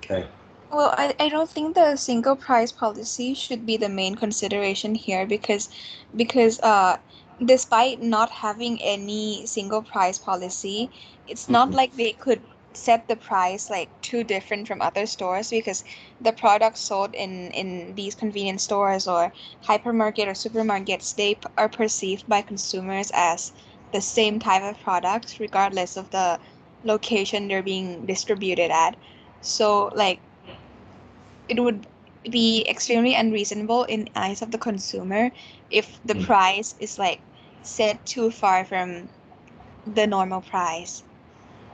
Okay. Well, I don't think the single price policy should be the main consideration here, because despite not having any single price policy, it's not Mhm. like they could set the price like too different from other stores, because the products sold in these convenience stores or hypermarket or supermarkets, are perceived by consumers as the same type of products regardless of the location they're being distributed at. So like it would be extremely unreasonable in eyes of the consumer if the price is like set too far from the normal price.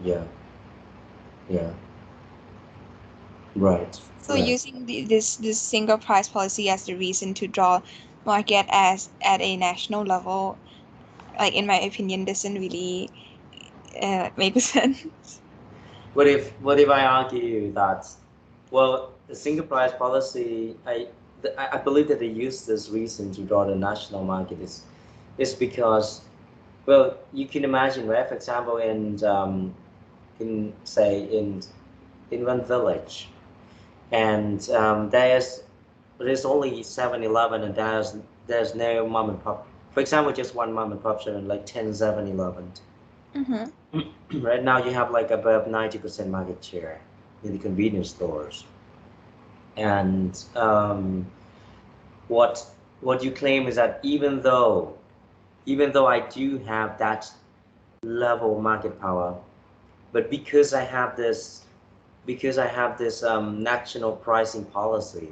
Yeah. Yeah. Right. So using this single price policy as the reason to draw market as at a national level, like in my opinion, doesn't really make sense. What if I argue that, well, the single price policy, I believe that they use this reason to draw the national market is because, well, you can imagine, right? For example, in say in one village, and there's only 7-Eleven, and there's no mom and pop. For example, just one mom and pop shop and like 10 7-Eleven. Right now you have like above 90% market share in the convenience stores. And what you claim is that even though I do have that level of market power, but because I have this national pricing policy,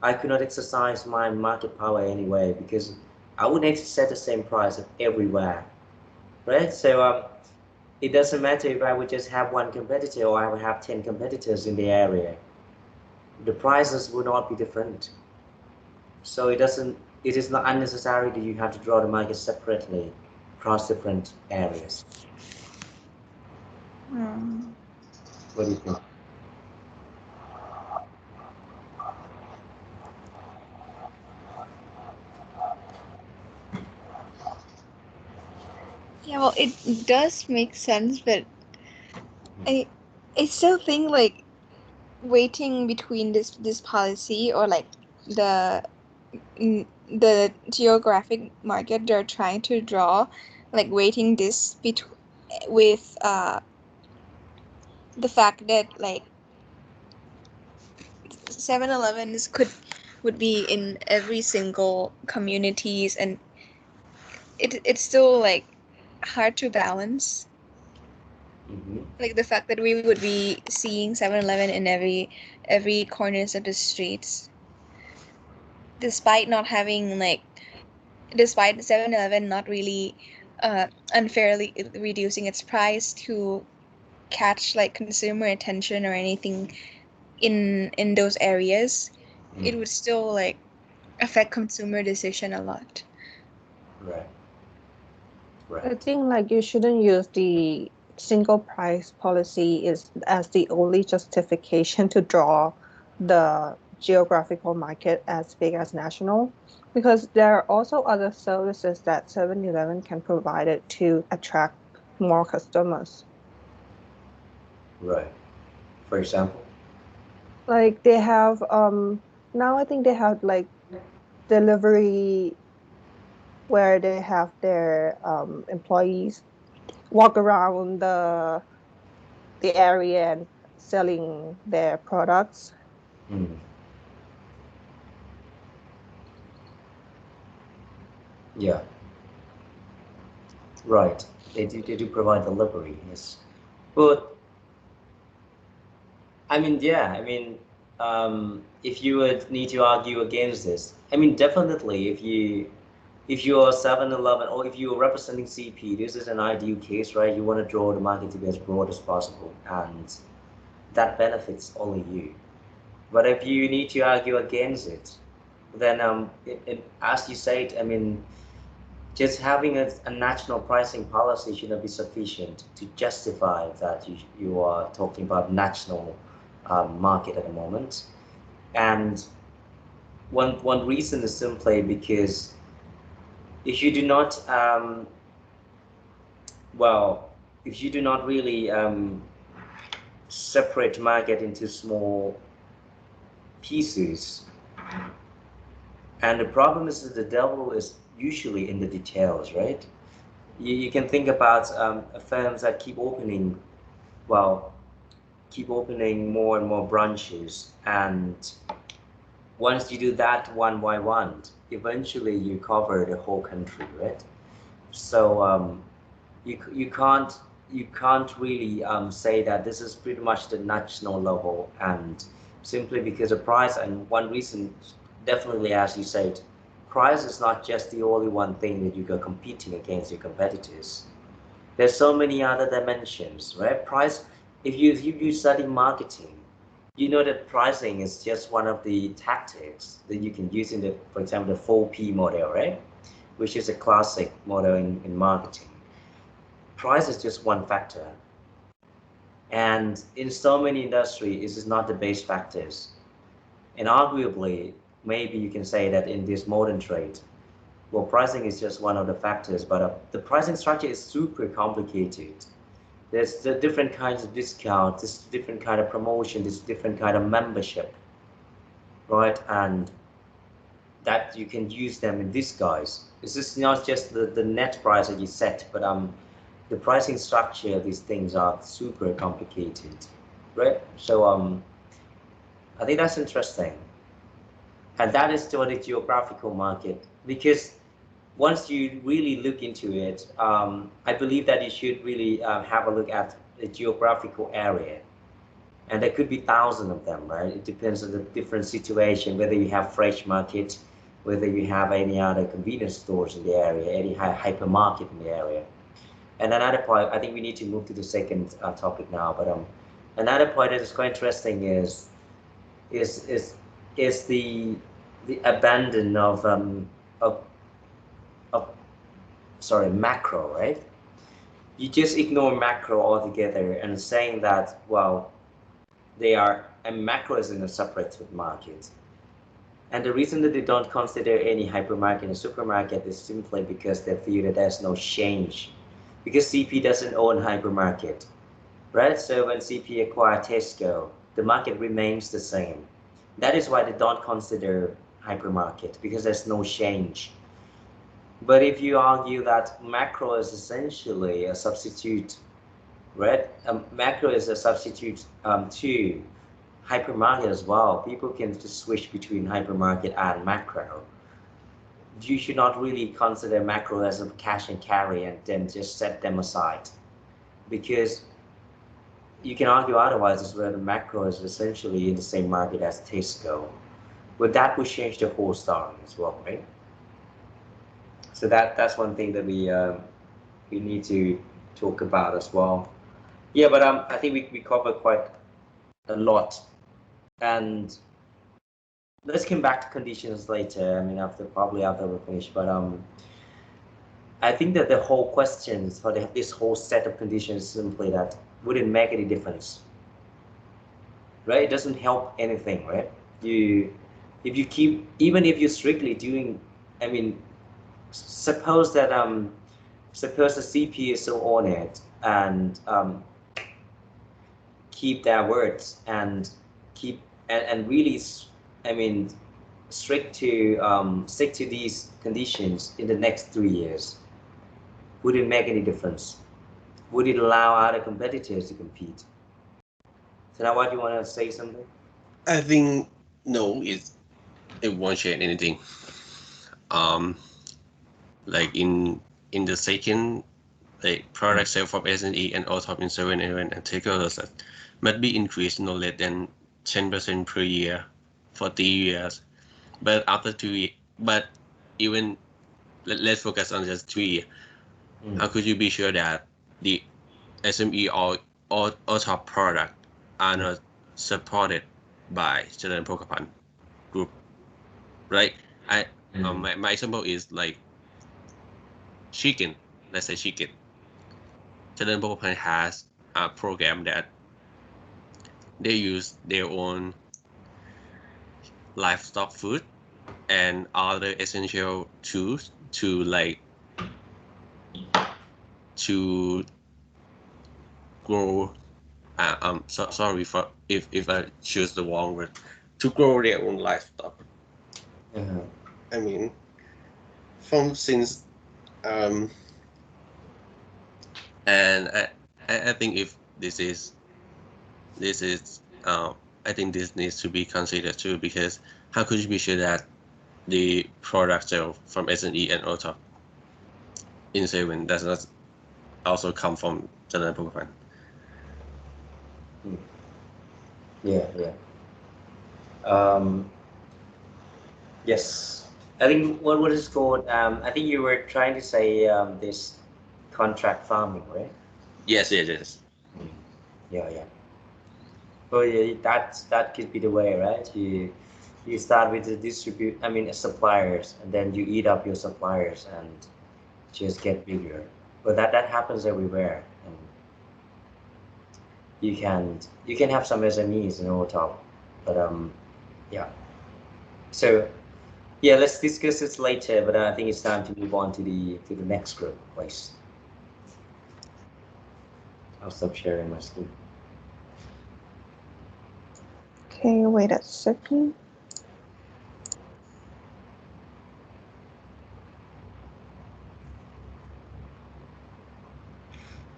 I could not exercise my market power anyway, because I wouldn't set the same price everywhere, right? So it doesn't matter if I would just have one competitor or I would have 10 competitors in the area. The prices would not be different. So it is not unnecessary that you have to draw the market separately across different areas. What do you think? Yeah, well, it does make sense, but I still think like waiting between this policy or like the the geographic market they're trying to draw, like waiting this with the fact that like 7-Elevens would be in every single communities, and it's still like hard to balance. Like the fact that we would be seeing 7-Eleven in every corners of the streets, despite not having like, despite 7-Eleven not really unfairly reducing its price to catch like consumer attention or anything in those areas, it would still like affect consumer decision a lot. Right. I think like you shouldn't use the single price policy is as the only justification to draw the geographical market as big as national, because there are also other services that 7-Eleven can provide it to attract more customers. Right. For example? Like they have now I think they have like delivery where they have their employees walk around the area and selling their products. Yeah. Right. They do provide delivery, yes. But I mean, yeah, I mean, if you would need to argue against this, I mean, definitely if you are 7-Eleven or if you are representing CP, this is an ideal case, right? You want to draw the market to be as broad as possible, and that benefits only you. But if you need to argue against it, then as you said, I mean, just having a national pricing policy should not be sufficient to justify that you are talking about national market at the moment. And one reason is simply because if you do not if you do not really separate market into small pieces, and the problem is that the devil is usually in the details, right? You can think about firms that keep opening more and more branches, and once you do that one by one, eventually you cover the whole country, right? So you can't you can't really say that this is pretty much the national level, and simply because of price. And one reason, definitely, as you said, price is not just the only one thing that you go competing against your competitors. There's so many other dimensions, right? Price, if you study marketing, you know that pricing is just one of the tactics that you can use in the, for example, the 4P model, right? Which is a classic model in marketing. Price is just one factor. And in so many industries, this is not the base factors. And arguably, maybe you can say that in this modern trade, well, pricing is just one of the factors, but the pricing structure is super complicated. There's the different kinds of discounts, this different kind of promotion, this different kind of membership, right? And that you can use them in disguise. This is not just the net price that you set, but the pricing structure of these things are super complicated, right? So I think that's interesting. And that is still the geographical market, because once you really look into it, I believe that you should really have a look at the geographical area. And there could be thousands of them, right? It depends on the different situation, whether you have fresh market, whether you have any other convenience stores in the area, any hypermarket in the area. And another point, I think we need to move to the second topic now, but another point that is quite interesting is the abandon of sorry, macro, right? You just ignore macro altogether and saying that, well, they are, and macro is in a separate market. And the reason that they don't consider any hypermarket and supermarket is simply because they feel that there's no change. Because CP doesn't own hypermarket, right? So when CP acquired Tesco, the market remains the same. That is why they don't consider hypermarket, because there's no change. But if you argue that macro is essentially a substitute, right? Macro is a substitute to hypermarket as well. People can just switch between hypermarket and macro. You should not really consider macro as a cash and carry and then just set them aside, because you can argue otherwise as well. The macro is essentially in the same market as Tesco, but that would change the whole story as well, right? So that's one thing that we need to talk about as well. Yeah, but I think we covered quite a lot, and let's come back to conditions later. I mean, probably after we finish, but I think that the whole questions for this whole set of conditions is simply that wouldn't make any difference, right? It doesn't help anything, right? If you keep, even if you're strictly doing, I mean, suppose that suppose the CP is so on it and keep their words and keep and really, I mean, stick to these conditions in the next 3 years. Would it make any difference? Would it allow other competitors to compete? So now, what do you want to say something? I think no, it won't change anything. Like in the second, like product sale from SNE and all top in 7-Eleven and takeovers must be increased no less than 10% per year for 3 years. But after 2 years, but even let's focus on just 3 years. How could you be sure that the SME or top product are not supported by Jalan Pokapan group, right? My example is like chicken. Let's say chicken. Jalan Pokapan has a program that they use their own livestock food and other essential tools to grow. Sorry for if I choose the wrong word. To grow their own livestock. I mean, since and I think if this is I think this needs to be considered too, because how could you be sure that the product sale from SNE and OTOP in 7 does not also come from เจริญพงษ์พันธ์ Yeah. Yes, I think what is called. I think you were trying to say this contract farming, right? yes Yeah. So yeah, that could be the way, right? You start with the suppliers, and then you eat up your suppliers and just get bigger. But that happens everywhere, and you can have some SMEs all top, but yeah. So yeah, let's discuss this later. But I think it's time to move on to the next group, please. I'll stop sharing my screen. Okay, wait a second.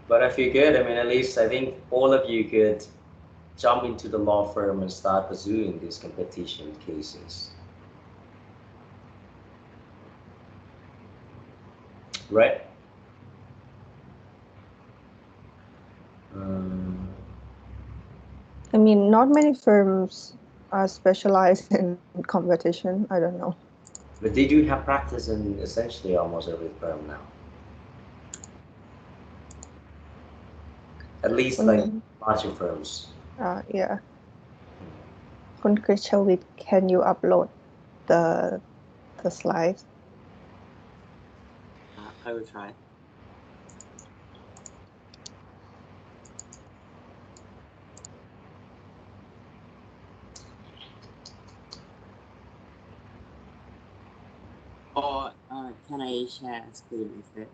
But I feel good. I mean, at least I think all of you could jump into the law firm and start pursuing these competition cases. Right? I mean, not many firms are specialized in competition. I don't know. But they do have practice in essentially almost every firm now. At least like larger firms. Yeah. คุณกฤษวิทย์ can you upload the slides? I will try. Or can I share screen instead?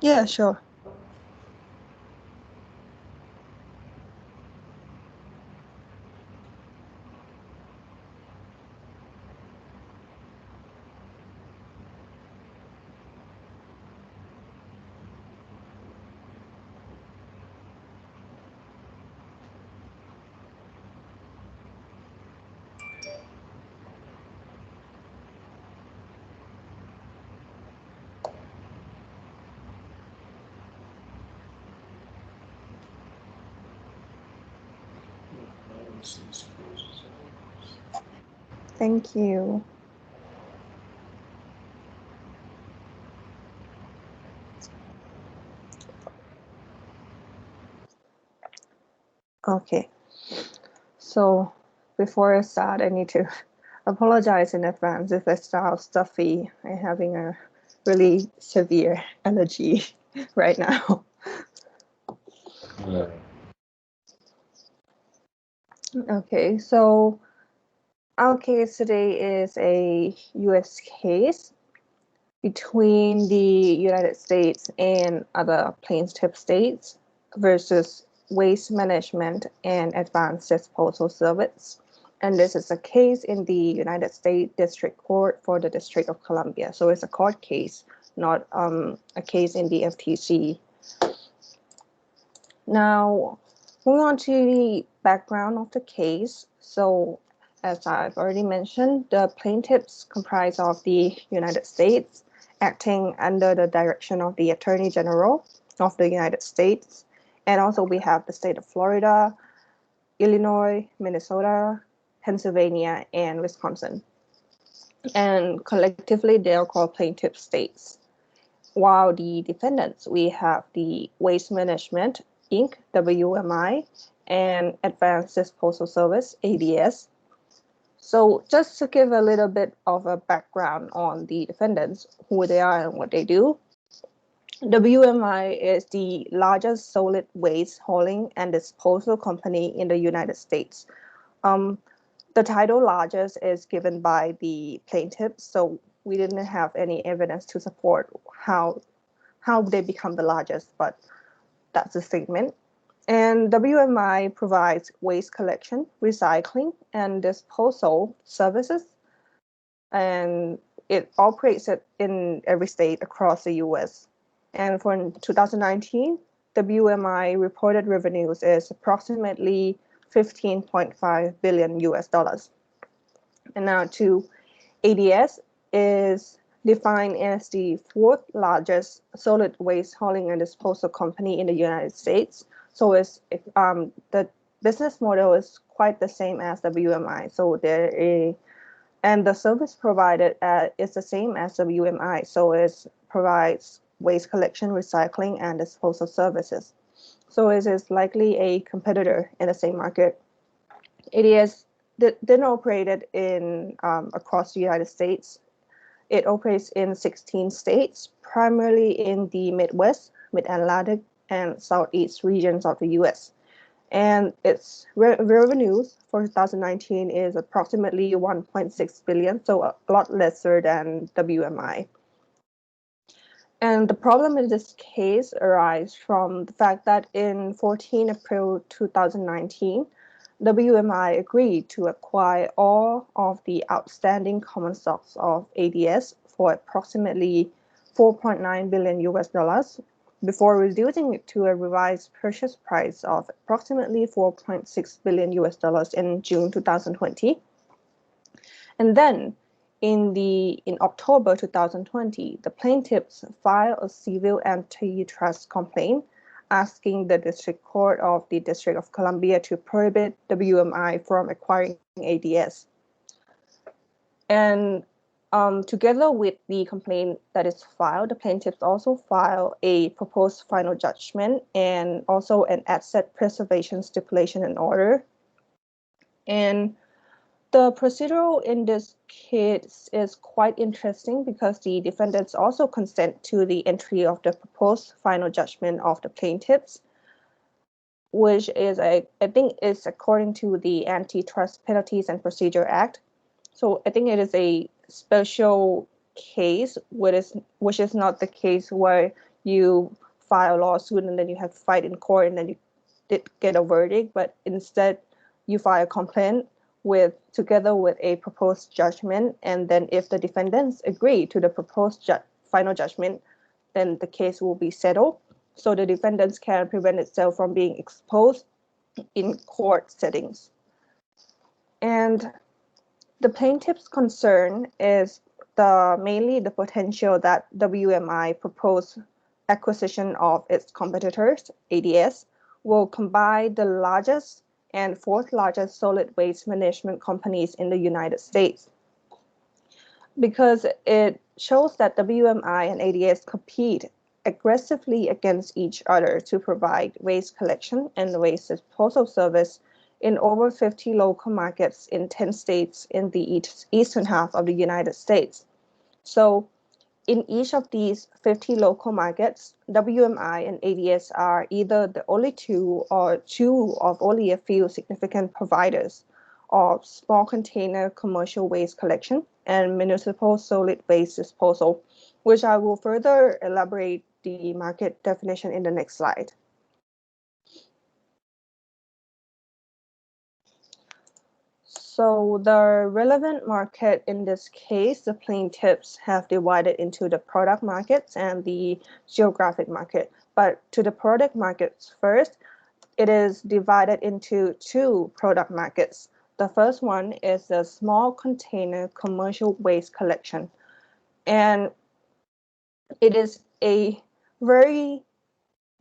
Yeah, sure. Thank you. Okay. So before I start, I need to apologize in advance if I sound stuffy. I'm having a really severe allergy right now. Yeah. Okay, so our case today is a US case between the United States and other plaintiff states versus Waste Management and Advanced Disposal Service. And this is a case in the United States District Court for the District of Columbia. So it's a court case, not a case in the FTC. Now, moving on to the background of the case. So as I've already mentioned, the plaintiffs comprise of the United States, acting under the direction of the Attorney General of the United States. And also we have the state of Florida, Illinois, Minnesota, Pennsylvania, and Wisconsin. And collectively, they are called plaintiff states. While the defendants, we have the Waste Management, Inc., WMI, and Advanced Disposal Service, ADS. So just to give a little bit of a background on the defendants, who they are and what they do, WMI is the largest solid waste hauling and disposal company in the United States. The title largest is given by the plaintiffs, so we didn't have any evidence to support how they become the largest, but that's the statement. And WMI provides waste collection, recycling, and disposal services, and it operates it in every state across the US. And for 2019, WMI reported revenues is approximately 15.5 billion US dollars. And now to ADS is defined as the fourth largest solid waste hauling and disposal company in the United States. So the business model is quite the same as WMI. So and the service provided is the same as WMI. So it provides waste collection, recycling, and disposal services. So it is likely a competitor in the same market. It is then operated in across the United States. It operates in 16 states, primarily in the Midwest, Mid-Atlantic, and Southeast regions of the US. And its revenues for 2019 is approximately 1.6 billion, so a lot lesser than WMI. And the problem in this case arises from the fact that in 14 April 2019, WMI agreed to acquire all of the outstanding common stocks of ADS for approximately 4.9 billion US dollars before reducing it to a revised purchase price of approximately 4.6 billion US dollars in June 2020. And then in October 2020, the plaintiffs filed a civil antitrust complaint asking the District Court of the District of Columbia to prohibit WMI from acquiring ADS. And together with the complaint that is filed, the plaintiffs also file a proposed final judgment and also an asset preservation stipulation and order. And the procedural in this case is quite interesting because the defendants also consent to the entry of the proposed final judgment of the plaintiffs, which is, I think, is according to the Antitrust Penalties and Procedure Act. So I think it is a special case, which is not the case where you file a lawsuit and then you have to fight in court and then you did get a verdict, but instead you file a complaint together with a proposed judgment, and then if the defendants agree to the proposed final judgment, then the case will be settled, so the defendants can prevent itself from being exposed in court settings. And the plaintiff's concern is mainly the potential that WMI proposed acquisition of its competitors, ADS, will combine the largest and fourth largest solid waste management companies in the United States, because it shows that WMI and ADS compete aggressively against each other to provide waste collection and waste disposal service in over 50 local markets in 10 states in the eastern half of the United States. So in each of these 50 local markets, WMI and ADS are either the only two or two of only a few significant providers of small container commercial waste collection and municipal solid waste disposal, which I will further elaborate the market definition in the next slide. So the relevant market in this case, the plaintiffs have divided into the product markets and the geographic market. But to the product markets first, it is divided into two product markets. The first one is the small container commercial waste collection. And it is a very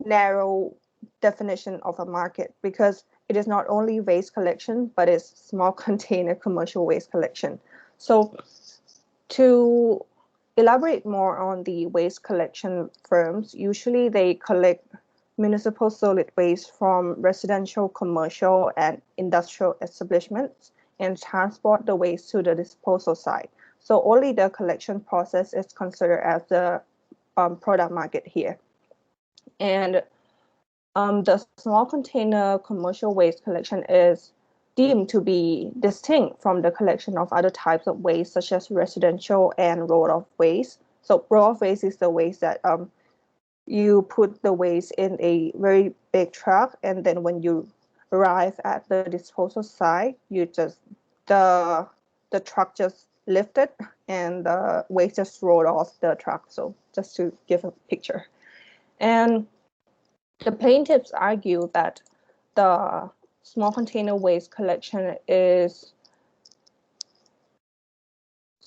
narrow definition of a market because it is not only waste collection, but it's small container commercial waste collection. So to elaborate more on the waste collection firms, usually they collect municipal solid waste from residential, commercial, and industrial establishments and transport the waste to the disposal site. So only the collection process is considered as the product market here. And the small container commercial waste collection is deemed to be distinct from the collection of other types of waste, such as residential and roll-off waste. So roll-off waste is the waste that you put the waste in a very big truck, and then when you arrive at the disposal site, the truck just lifted and the waste just rolled off the truck. So just to give a picture. And the plaintiffs argue that the small container waste collection is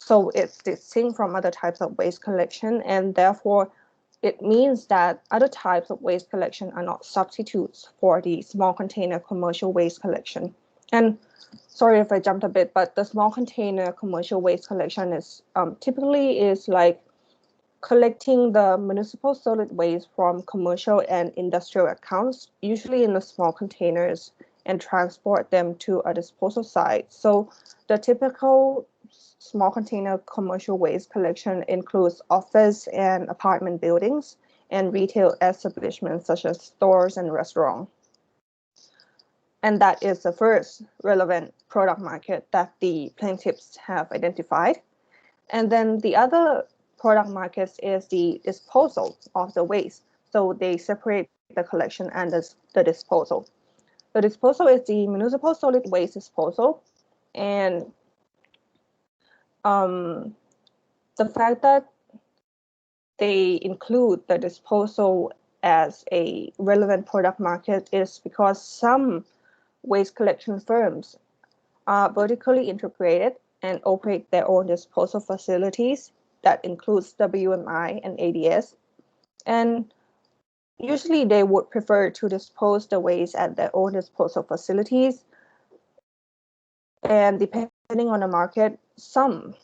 So it's distinct from other types of waste collection, and therefore it means that other types of waste collection are not substitutes for the small container commercial waste collection. And sorry if I jumped a bit, but the small container commercial waste collection is typically is like collecting the municipal solid waste from commercial and industrial accounts, usually in the small containers, and transport them to a disposal site. So the typical small container commercial waste collection includes office and apartment buildings and retail establishments such as stores and restaurants. And that is the first relevant product market that the plaintiffs have identified. And then the other product markets is the disposal of the waste. So they separate the collection and the disposal. The disposal is the municipal solid waste disposal. And the fact that they include the disposal as a relevant product market is because some waste collection firms are vertically integrated and operate their own disposal facilities. That includes WMI and ADS. And usually they would prefer to dispose the waste at their own disposal facilities. And depending on the market, some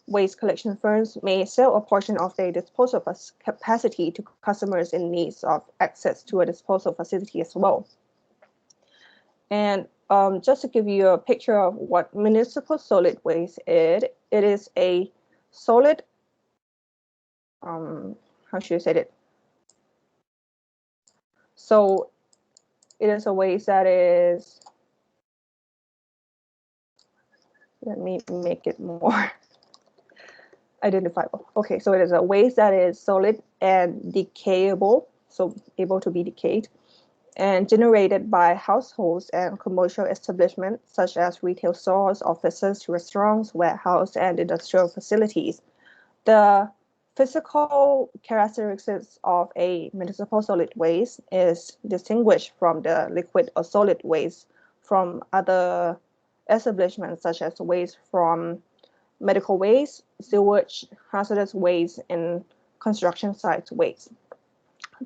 waste collection firms may sell a portion of their disposal capacity to customers in need of access to a disposal facility as well. And just to give you a picture of what municipal solid waste is, it is a solid, how should I say it? So it is a waste that is, let me make it more identifiable. Okay, so it is a waste that is solid and decayable, so able to be decayed, and generated by households and commercial establishments such as retail stores, offices, restaurants, warehouse, and industrial facilities. The physical characteristics of a municipal solid waste is distinguished from the liquid or solid waste from other establishments such as waste from medical waste, sewage, hazardous waste, and construction site waste.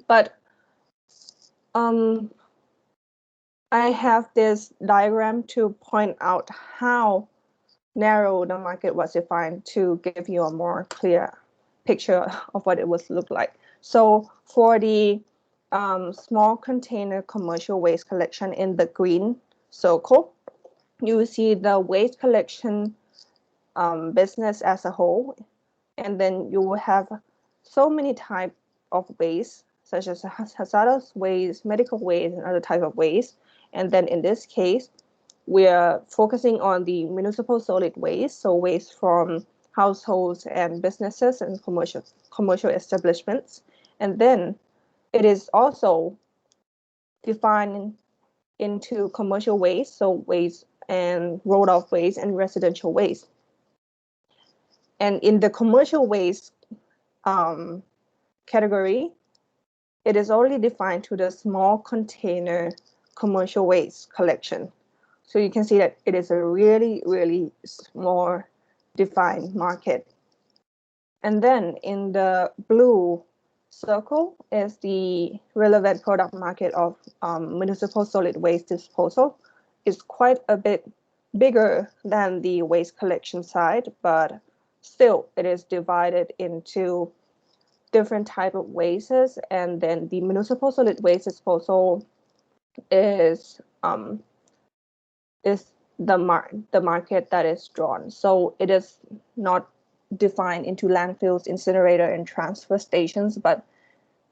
But I have this diagram to point out how narrow the market was defined to give you a more clear picture of what it would look like. So for the small container commercial waste collection in the green circle, you will see the waste collection business as a whole, and then you will have so many types of waste, such as hazardous waste, medical waste, and other type of waste. And then in this case, we are focusing on the municipal solid waste, so waste from households and businesses and commercial establishments. And then it is also defined into commercial waste, so waste and road-off waste and residential waste. And in the commercial waste category, it is already defined to the small container commercial waste collection. So you can see that it is a really, really small defined market. And then in the blue circle is the relevant product market of municipal solid waste disposal. It's quite a bit bigger than the waste collection side, but still it is divided into different type of wastes. And then the municipal solid waste disposal is the market that is drawn. So it is not defined into landfills, incinerator, and transfer stations, but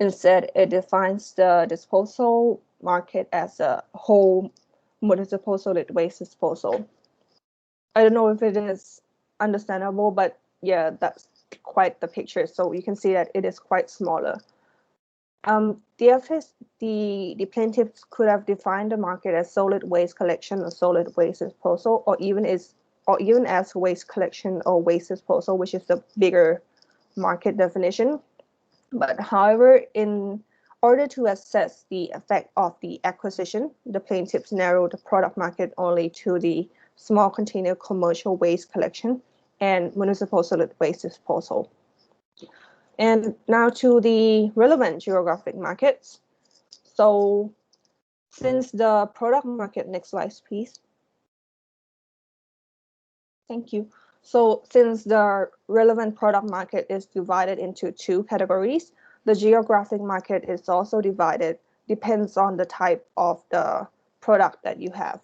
instead it defines the disposal market as a whole municipal solid waste disposal. I don't know if it is understandable, but yeah, that's quite the picture. So you can see that it is quite smaller. The plaintiffs could have defined the market as solid waste collection or solid waste disposal, or even as waste collection or waste disposal, which is the bigger market definition. But however, in order to assess the effect of the acquisition, the plaintiffs narrowed the product market only to the small container commercial waste collection and municipal solid waste disposal. And now to the relevant geographic markets. So since the product market, next slide, please. Thank you. So since the relevant product market is divided into two categories, the geographic market is also divided, depends on the type of the product that you have.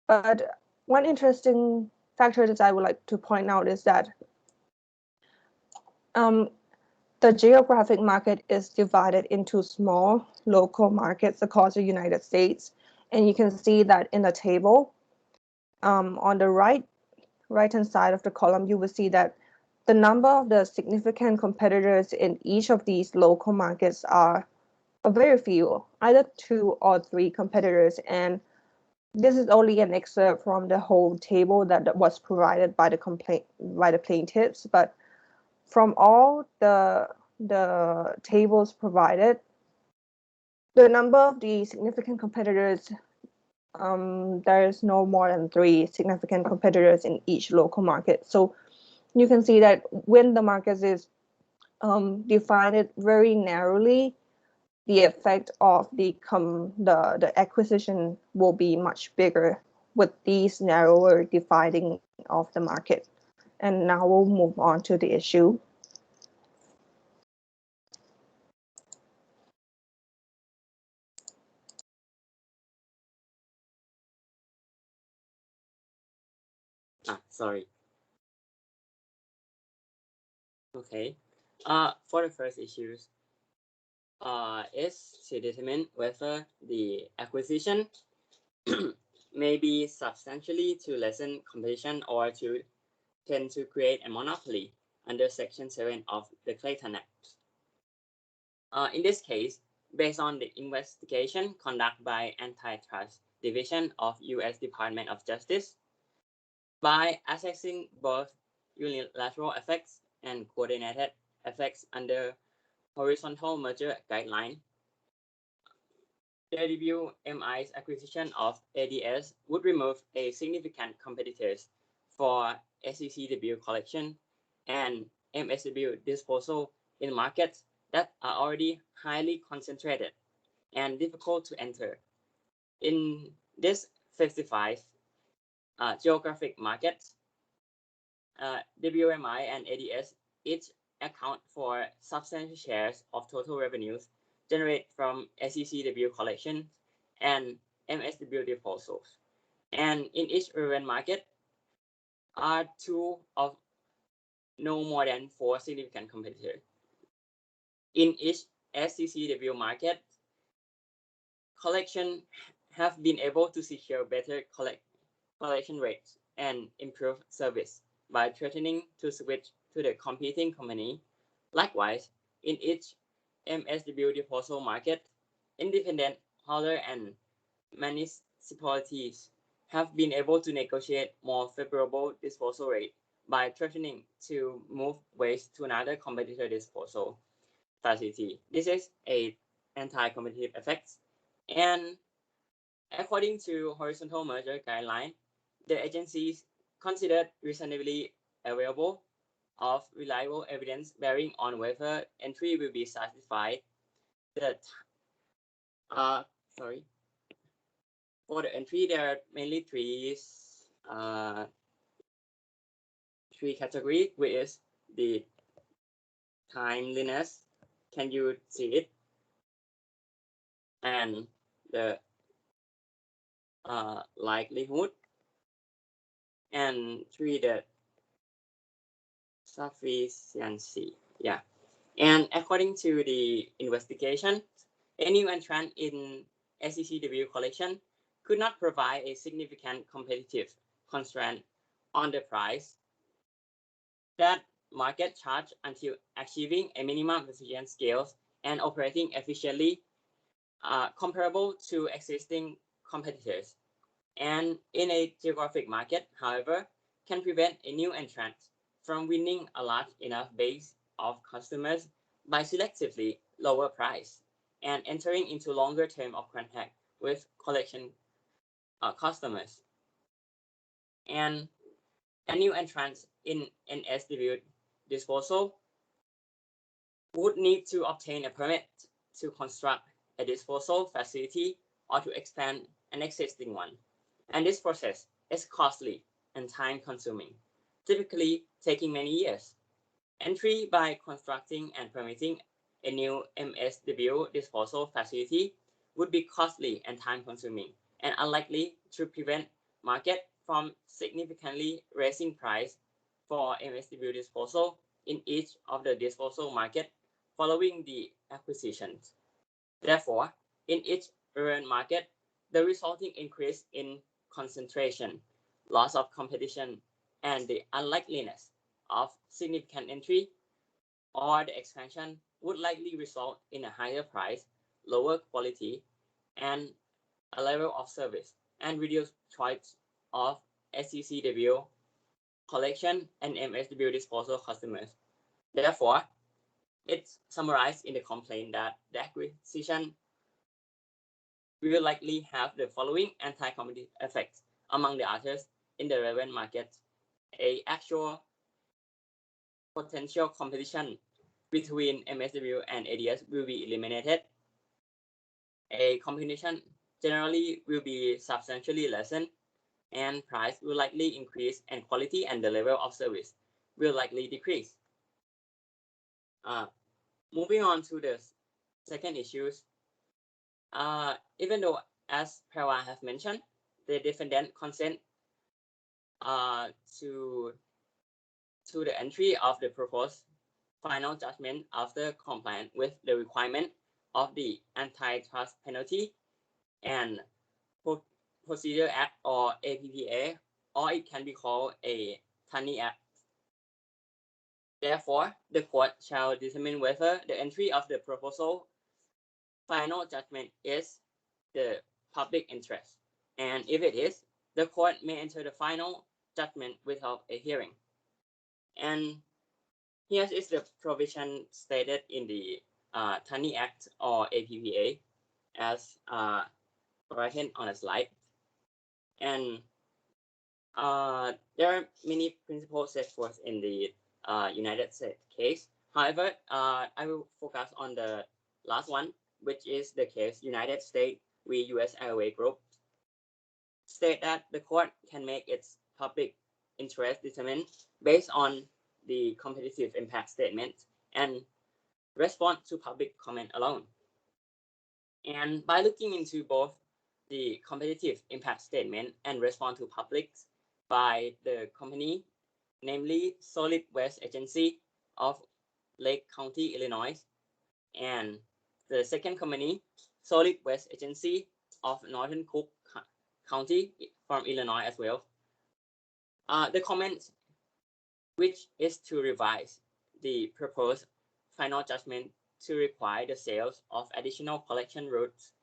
But one interesting factor that I would like to point out is that the geographic market is divided into small local markets across the United States. And you can see that in the table on the right-hand side of the column, you will see that the number of the significant competitors in each of these local markets are very few, either 2 or 3 competitors. And this is only an excerpt from the whole table that was provided by the plaintiffs. But from all the tables provided, the number of the significant competitors, there is no more than 3 significant competitors in each local market. So you can see that when the market is defined very narrowly, the effect of the acquisition will be much bigger with these narrower dividing of the market. And now we'll move on to the issue. Sorry. Okay. For the first issues, is to determine whether the acquisition may be substantially to lessen competition or to tend to create a monopoly under Section 7 of the Clayton Act. In this case, based on the investigation conducted by Antitrust Division of U.S. Department of Justice, by assessing both unilateral effects and coordinated effects under horizontal merger guideline, the WMI's acquisition of ADS would remove a significant competitors for SCCW collection and MSW disposal in markets that are already highly concentrated and difficult to enter. In this 55 geographic markets, WMI and ADS each account for substantial shares of total revenues generated from SCCW collections and MSW disposals. And in each relevant market are 2 of no more than 4 significant competitors. In each SCCW market, collection have been able to secure better collection rates and improve service by threatening to switch to the competing company. Likewise, in each MSW disposal market, independent hauler and municipalities have been able to negotiate more favorable disposal rate by threatening to move waste to another competitor disposal facility. This is a anti-competitive effect. And according to horizontal merger guideline, the agencies considered reasonably available of reliable evidence bearing on whether entry will be satisfied. That for the entry, there are mainly three categories, which is the timeliness. Can you see it? And the likelihood, and 3, the sufficiency. Yeah. And according to the investigation, any new entrant in SCCW collection could not provide a significant competitive constraint on the price that market charge until achieving a minimum efficient scales and operating efficiently comparable to existing competitors. And in a geographic market, however, can prevent a new entrant from winning a large enough base of customers by selectively lower price and entering into longer term of contract with collection customers. And a new entrant in NSW disposal would need to obtain a permit to construct a disposal facility or to expand an existing one. And this process is costly and time-consuming, typically taking many years. Entry by constructing and permitting a new MSW disposal facility would be costly and time-consuming and unlikely to prevent market from significantly raising price for MSW disposal in each of the disposal market following the acquisitions. Therefore, in each urban market, the resulting increase in concentration, loss of competition, and the unlikeliness of significant entry or the expansion would likely result in a higher price, lower quality, and a level of service, and reduced choice of SCCW collection and MSW disposal customers. Therefore, it's summarized in the complaint that the acquisition will likely have the following anti-competitive effects. Among the others, in the relevant market, a actual potential competition between MSW and ADS will be eliminated. A competition generally will be substantially lessened, and price will likely increase, and quality and the level of service will likely decrease. Moving on to the second issues, even though, as Perwa has mentioned, the defendant consent to the entry of the proposed final judgment after compliance with the requirement of the Antitrust Penalty and Procedure Act or APPA, or it can be called a Tani Act. Therefore, the court shall determine whether the entry of the proposal final judgment is the public interest, and if it is, the court may enter the final judgment without a hearing. And here is the provision stated in the Tani Act or APPA as written on a slide. And there are many principles set forth in the United States case. However, I will focus on the last one, which is the case United States v. U.S. Airway Group. State that the court can make its public interest determined based on the competitive impact statement and respond to public comment alone. And by looking into both the competitive impact statement and respond to public by the company, namely Solid Waste Agency of Lake County, Illinois, and the second company, Solid Waste Agency of Northern Cook County from Illinois as well. The comment, which is to revise the proposed final judgment to require the sales of additional collection routes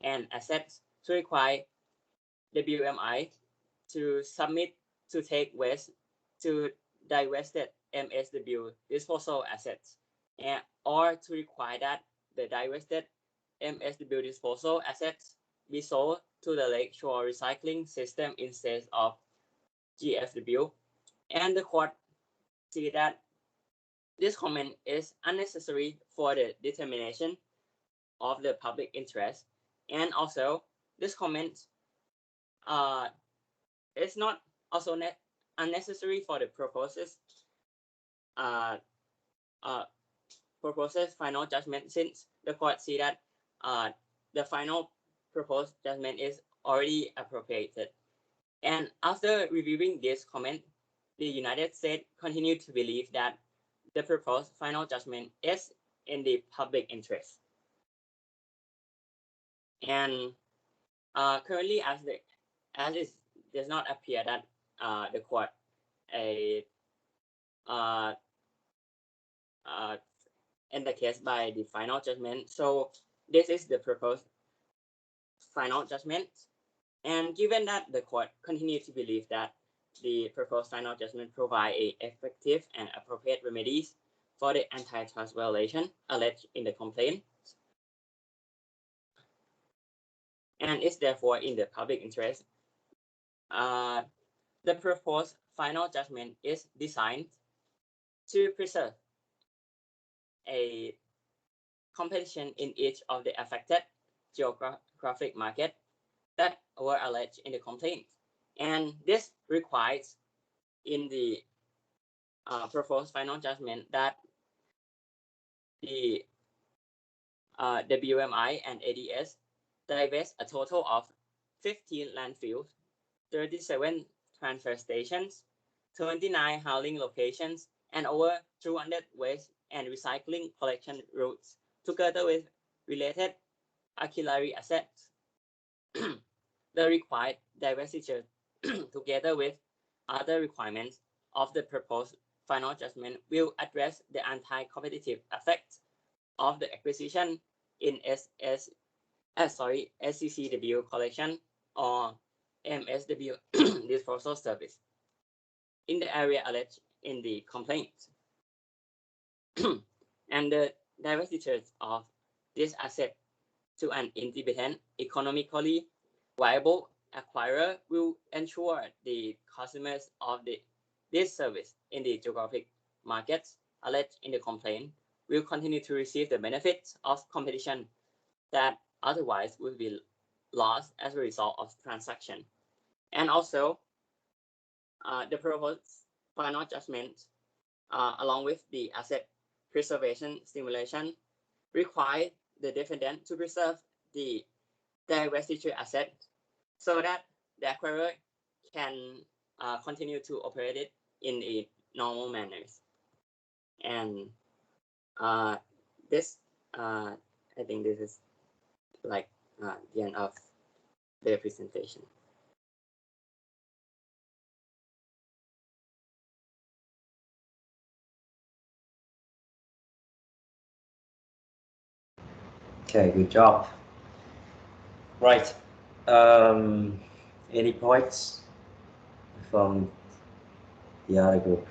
and assets, to require WMI to submit to take waste to divested MSW disposal assets, or to require that the divested MSW disposal assets be sold to the lakeshore recycling system instead of GFW. And the court see that this comment is unnecessary for the determination of the public interest, and also this comment is not also unnecessary for the proposed final judgment, since the court see that the final proposed judgment is already appropriated. And after reviewing this comment, the United States continued to believe that the proposed final judgment is in the public interest. And currently, as it does not appear that the court in the case by the final judgment, so this is the proposed final judgment. And given that the court continued to believe that the proposed final judgment provide a effective and appropriate remedies for the antitrust violation alleged in the complaint, and is therefore in the public interest, the proposed final judgment is designed to preserve a competition in each of the affected geographic market that were alleged in the complaint. And this requires in the proposed final judgment that the WMI and ADS divest a total of 15 landfills, 37 transfer stations, 29 hauling locations, and over 200 waste and recycling collection routes, together with related auxiliary assets. The required divestiture, together with other requirements of the proposed final judgment, will address the anti-competitive effects of the acquisition in SCCW collection or MSW disposal service in the area alleged in the complaint. And the divestiture of this asset to an independent, economically viable acquirer will ensure the customers of this service in the geographic markets alleged in the complaint will continue to receive the benefits of competition that otherwise would be lost as a result of transaction. And also, the proposed final judgment, along with the asset preservation stimulation, require the defendant to preserve the divestiture asset so that the acquirer can continue to operate it in a normal manners. And this, I think this is like the end of the presentation. Okay, good job. Right. Any points from the other group?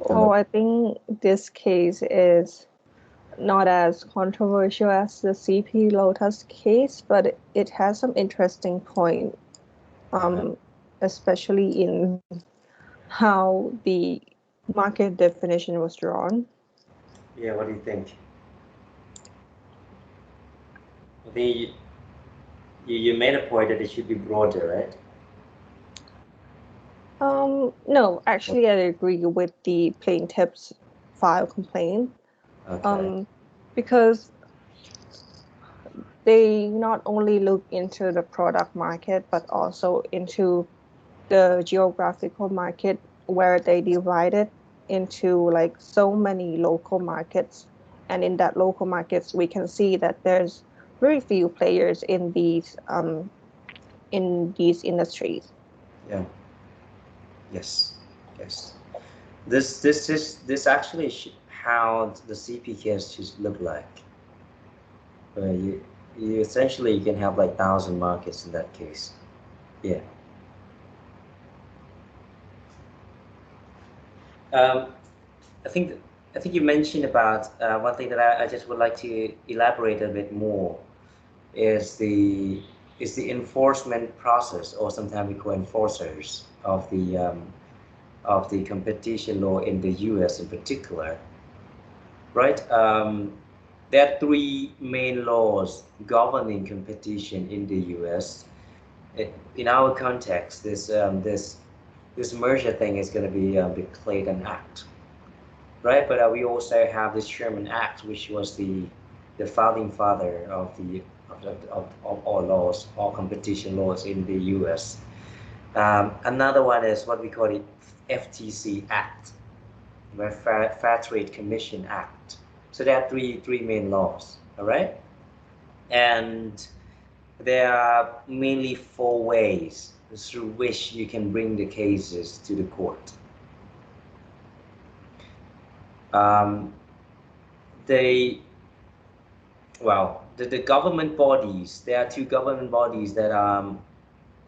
Oh, I think this case is not as controversial as the CP Lotus case, but it has some interesting point, especially in how the market definition was drawn. Yeah, what do you think? You made a point that it should be broader, right? No, actually, I agree with the plaintiff's file complaint. Okay. Because they not only look into the product market, but also into the geographical market where they divide it into like so many local markets. And in that local markets, we can see that there's very few players in these industries. Yeah. Yes. Yes. This actually how the CP case should look like. You essentially you can have like 1,000 markets in that case. Yeah. I think you mentioned about one thing that I just would like to elaborate a bit more is the enforcement process, or sometimes we call enforcers of the competition law in the US in particular, right? There are three main laws governing competition in the US. In our context, this merger thing is going to be the Clayton Act, right? But we also have the Sherman Act, which was the founding father of all laws, all competition laws in the US. Another one is what we call the FTC Act, the Fair Trade Commission Act. So there are three main laws, all right? And there are mainly four ways through which you can bring the cases to the court. well, the government bodies, there are two government bodies that are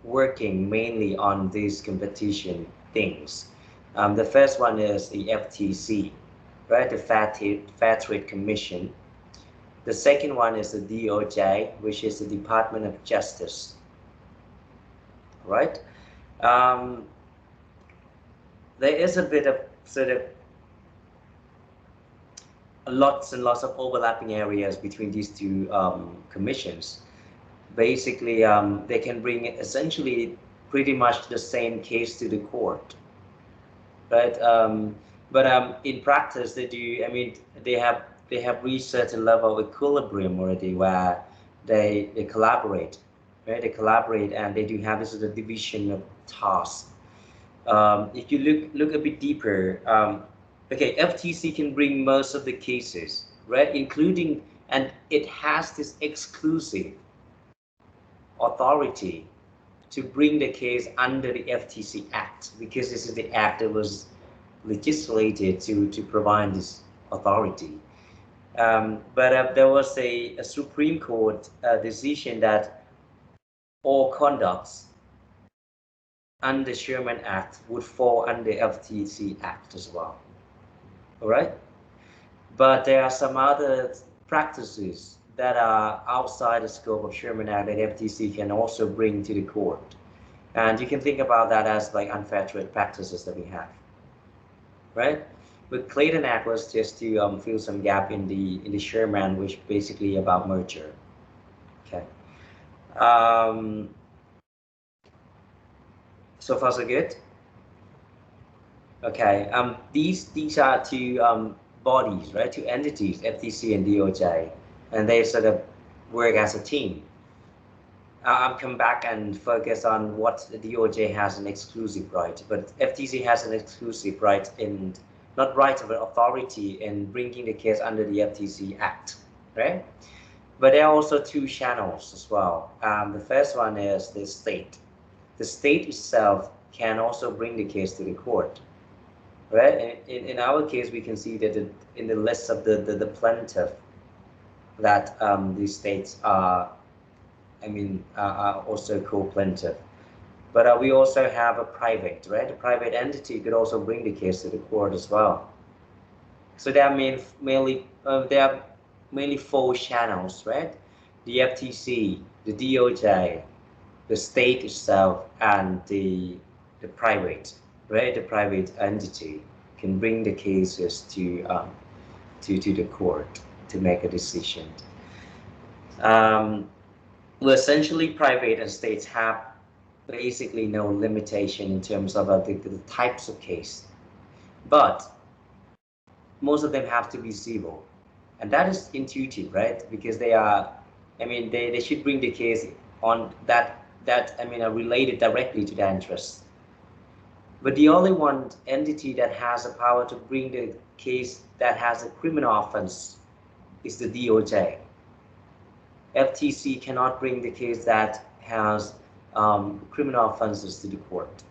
working mainly on these competition things. The first one is the FTC, right? The Fair Trade Commission. The second one is the DOJ, which is the Department of Justice, right? There is a bit of sort of lots and lots of overlapping areas between these two commissions. Basically, they can bring essentially pretty much the same case to the court, right? But in practice, they do. I mean, they have reached certain level of equilibrium already, where they collaborate, right? They collaborate, and they do have this sort of division of tasks. If you look a bit deeper, okay, FTC can bring most of the cases, right? Including, and it has this exclusive authority to bring the case under the FTC Act, because this is the act that was legislated to provide this authority. But there was a Supreme Court decision that all conducts under the Sherman Act would fall under the FTC Act as well. All right? But there are some other practices that are outside the scope of Sherman Act that FTC can also bring to the court. And you can think about that as like unfair trade practices that we have, right? But Clayton Act was just to fill some gap in the Sherman, which basically about merger. Okay. So far so good. Okay. These are two bodies, right? Two entities, FTC and DOJ, and they sort of work as a team. I'll come back and focus on what the DOJ has an exclusive right, but FTC has an exclusive right in, not right, but authority in bringing the case under the FTC Act, right? But there are also two channels as well. The first one is the state. The state itself can also bring the case to the court, right? In our case, we can see that in the list of the plaintiff that these states are, are also co-plaintiff. But we also have a private, right? A private entity could also bring the case to the court as well. So there are mainly four channels, right? The FTC, the DOJ, the state itself, and the private, right? The private entity can bring the cases to the court to make a decision. Well, essentially, private and states have basically no limitation in terms of the types of case, but most of them have to be civil, and that is intuitive, right? Because they are, they should bring the case on that are related directly to their interests. But the only one entity that has the power to bring the case that has a criminal offense is the DOJ. FTC cannot bring the case that has criminal offenses to the court,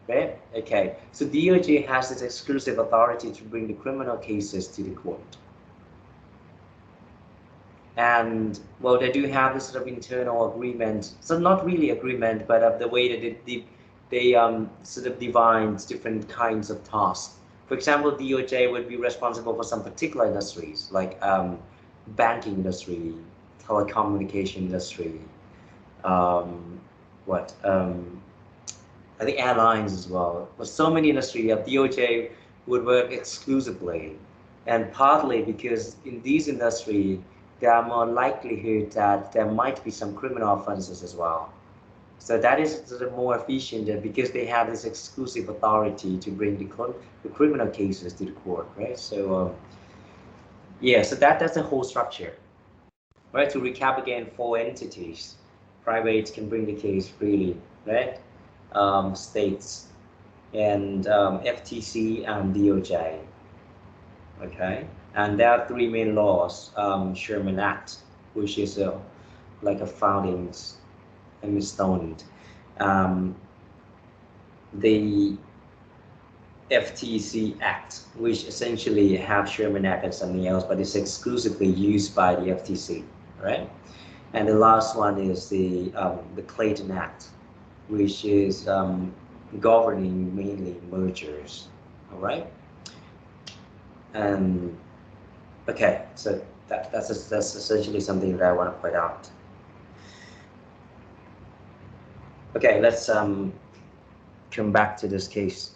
right? Okay, so DOJ has its exclusive authority to bring the criminal cases to the court. And well, they do have this sort of internal agreement, so not really agreement, but the way that they sort of divide different kinds of tasks. For example, DOJ would be responsible for some particular industries, like banking industry, telecommunication industry, I think airlines as well. But so many industries, DOJ would work exclusively, and partly because in these industries, there are more likelihood that there might be some criminal offenses as well. So that is sort of more efficient because they have this exclusive authority to bring the criminal cases to the court, right? So yeah, so that's the whole structure. Right, to recap again, four entities. Private can bring the case freely, right? States and FTC and DOJ. Okay, and there are three main laws. Sherman Act, which is like a founding stone. The FTC Act, which essentially have Sherman Act and something else, but it's exclusively used by the FTC, right? And the last one is the Clayton Act, which is governing mainly mergers, all right? And okay, so that's essentially something that I want to point out. Okay, let's come back to this case.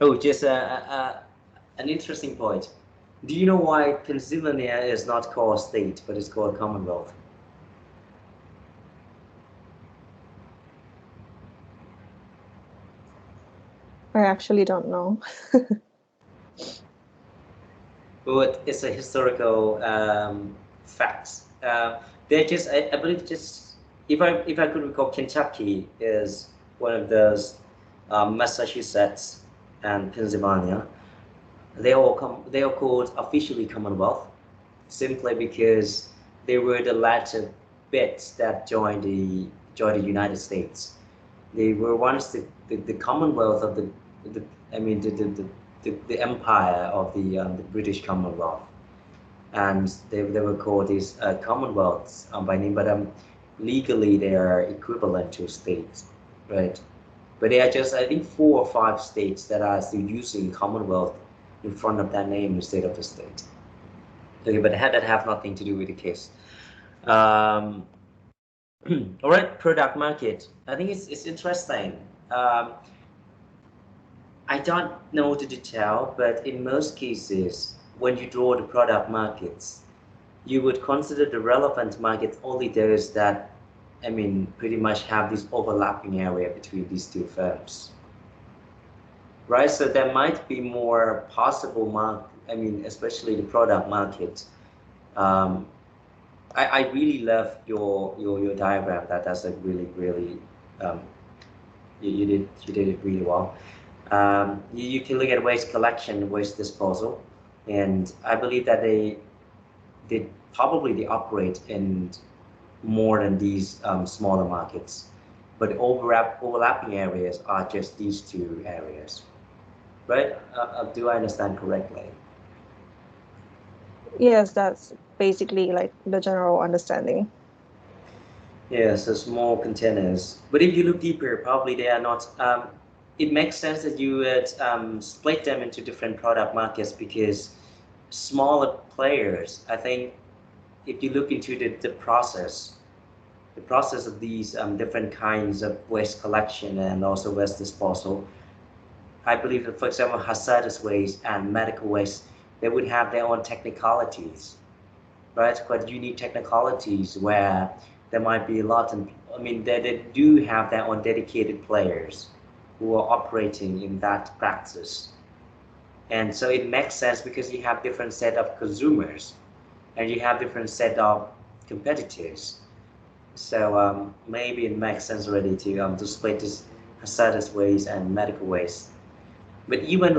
Oh, just an interesting point. Do you know why Pennsylvania is not called state, but it's called Commonwealth? I actually don't know. But it's a historical facts. They're just, I believe, just if I could recall, Kentucky is one of those, Massachusetts and Pennsylvania. They are called officially Commonwealth, simply because they were the latter bits that joined the United States. They were once the Commonwealth of the I mean the empire of the British Commonwealth, and they were called these Commonwealths by name, but legally they are equivalent to states, right? But there are just, I think, 4 or 5 states that are still using Commonwealth in front of that name instead of the state. Okay, but that have nothing to do with the case. All right, product market. I think it's interesting. I don't know the detail, but in most cases, when you draw the product markets, you would consider the relevant market only those that, I mean, pretty much have this overlapping area between these two firms, right? So there might be more possible market, I mean, especially the product market. I really love your diagram. That's a really you did it really well. You can look at waste collection, waste disposal, and I believe that they probably operate in more than these smaller markets, but overlapping areas are just these 2 areas, right? Do I understand correctly? Yes, that's basically like the general understanding. Yeah, so small containers. But if you look deeper, probably they are not. It makes sense that you would split them into different product markets, because smaller players, I think, if you look into the process of these different kinds of waste collection and also waste disposal, I believe that, for example, hazardous waste and medical waste, they would have their own technicalities, right? Quite unique technicalities where there might be a lot of, I mean, they do have their own dedicated players who are operating in that practice. And so it makes sense because you have different set of consumers and you have different set of competitors. So maybe it makes sense already to split this hazardous waste and medical waste. But even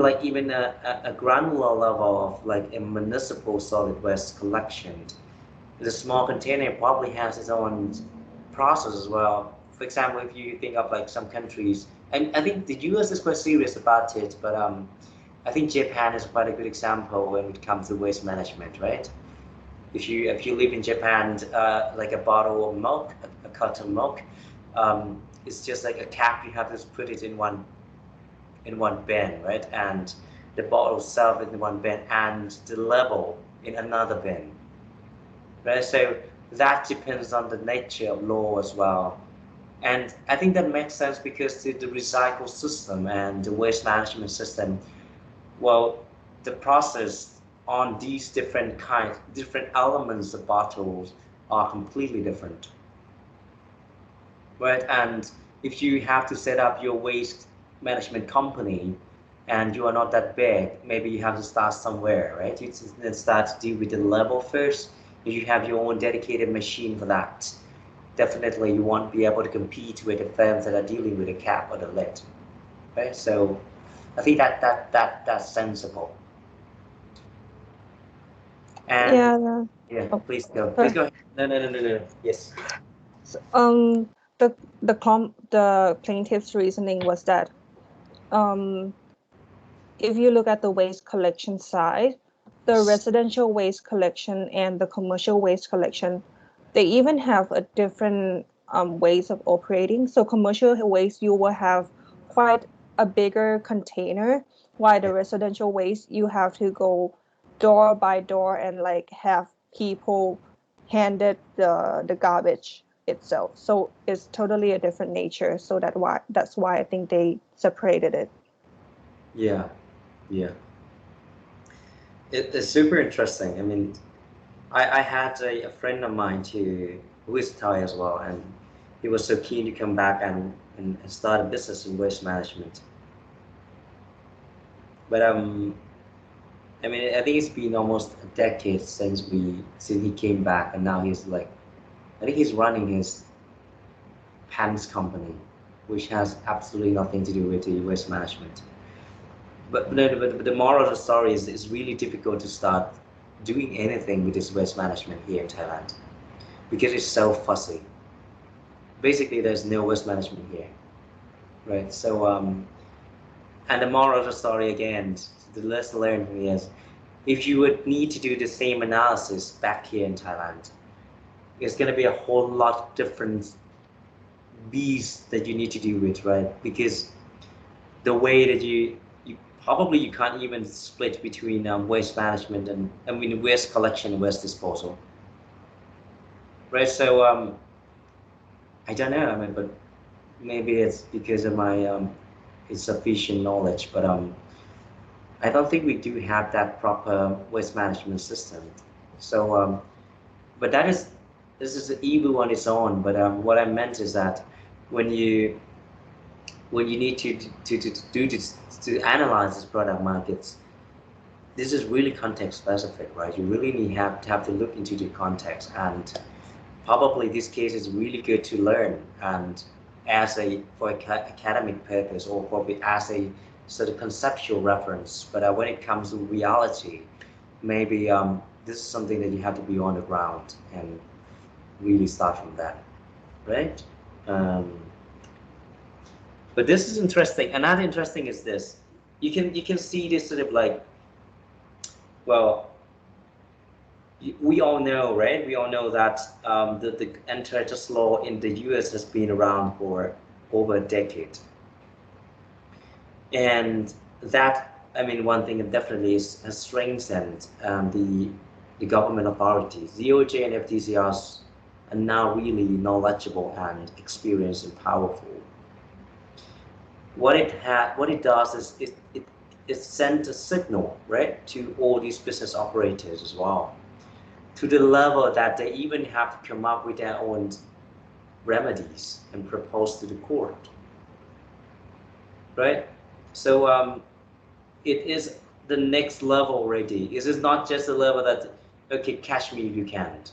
a granular level of like a municipal solid waste collection, the small container probably has its own process as well. For example, if you think of like some countries, and I think the US is quite serious about it, but I think Japan is quite a good example when it comes to waste management, right? If you live in Japan, like a bottle of milk, a carton milk, it's just like a cap. You have to put it in one bin, right? And the bottle itself in one bin, and the label in another bin, right? So that depends on the nature of law as well. And I think that makes sense because the recycle system and the waste management system, well, the process on these different elements of bottles are completely different, right? And if you have to set up your waste management company and you are not that big, maybe you have to start somewhere, right? You then start to deal with the level first. If you have your own dedicated machine for that, definitely you won't be able to compete with the firms that are dealing with the cap or the lid, right? So I think that's sensible. And Yeah. yeah, Oh, please go sorry. ahead. No. Yes. So, the plaintiff's reasoning was that if you look at the waste collection side, the residential waste collection and the commercial waste collection, they even have a different ways of operating. So commercial waste, you will have quite a bigger container, while the residential waste, you have to go door by door and like have people handed the garbage itself. So it's totally a different nature. So that's why I think they separated it. Yeah, yeah. It's super interesting. I mean, I had a friend of mine who is Thai as well, and he was so keen to come back and start a business in waste management. But I mean, I think it's been almost a decade since he came back, and now he's like, I think he's running his pants company, which has absolutely nothing to do with the waste management. But the moral of the story is it's really difficult to start doing anything with this waste management here in Thailand because it's so fussy. Basically, there's no waste management here, right? So, and the moral of the story again, the lesson learned from me is if you would need to do the same analysis back here in Thailand, it's going to be a whole lot different beasts that you need to deal with, right? Because the way that you can't even split between waste management and waste collection and waste disposal, right? So I don't know. I mean, but maybe it's because of my insufficient knowledge, but I don't think we do have that proper waste management system. So but this is evil on its own. But what I meant is that when you need to do this, to analyze this product markets, this is really context specific, right? You really have to look into the context, and probably this case is really good to learn and for academic purpose, or probably as a sort of conceptual reference. But when it comes to reality, maybe this is something that you have to be on the ground and really start from that, right? But this is interesting. Another interesting is this. You can see this sort of like, well, we all know, right? We all know that the antitrust law in the US has been around for over a decade. And that, I mean, one thing that definitely has strengthened the government authorities. DOJ and FTCRs are now really knowledgeable and experienced and powerful. What it does is it sends a signal, right, to all these business operators as well, to the level that they even have to come up with their own remedies and propose to the court, right? So it is the next level already. It is not just the level that, okay, catch me if you can't,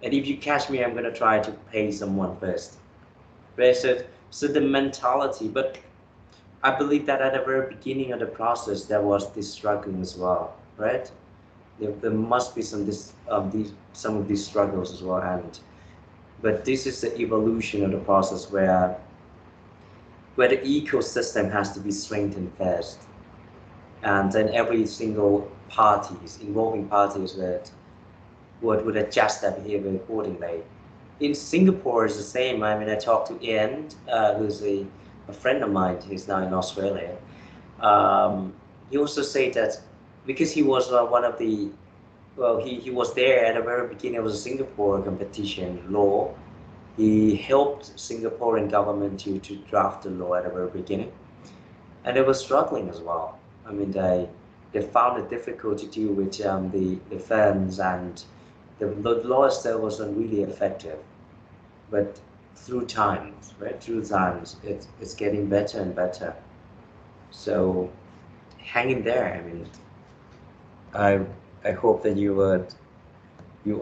and if you catch me, I'm gonna try to pay someone first, right? So the mentality, but I believe that at the very beginning of the process, there was this struggling as well, right? There must be some of these struggles as well, but this is the evolution of the process where the ecosystem has to be strengthened first, and then every single involving parties would adjust their behavior accordingly. In Singapore, it's the same. I mean, I talked to Ian, who's a friend of mine. He's now in Australia. He also said that because he was one of the, well, he was there at the very beginning of the Singapore competition law. He helped Singaporean government to draft the law at the very beginning, and they were struggling as well. I mean, they found it difficult to deal with the firms, and the law still wasn't really effective. But through times, right? Through times, it's getting better and better. So hang in there. I mean, I hope that you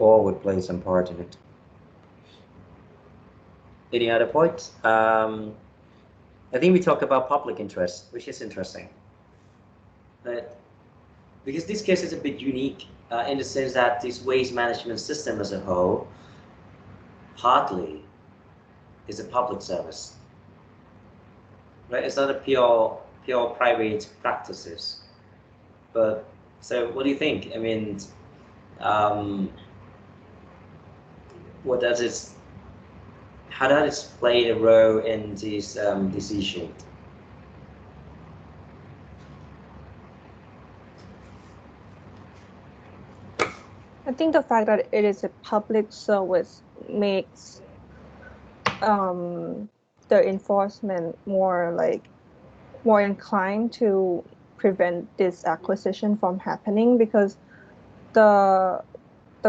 all would play some part in it. Any other points? I think we talk about public interest, which is interesting. But because this case is a bit unique in the sense that this waste management system as a whole, partly it's a public service, right? It's not a pure private practices. But so, what do you think? I mean, what does it? How does it play a role in this issue? I think the fact that it is a public service makes the enforcement more inclined to prevent this acquisition from happening, because the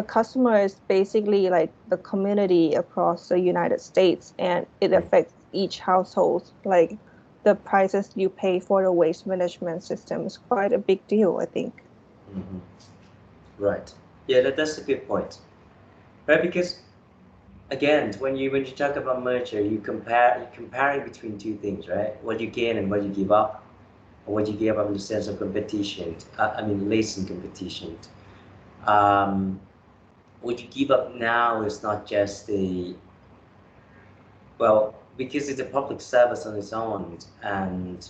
customer is basically like the community across the United States, and it affects each household. Like the prices you pay for the waste management system is quite a big deal, I think. Mm-hmm. Right. Yeah, that's a good point. Right, because again, when you talk about merger, you're comparing between two things, right? What you gain and what you give up, or what you give up in the sense of competition. I mean, less in competition. What you give up now is not just because it's a public service on its own, and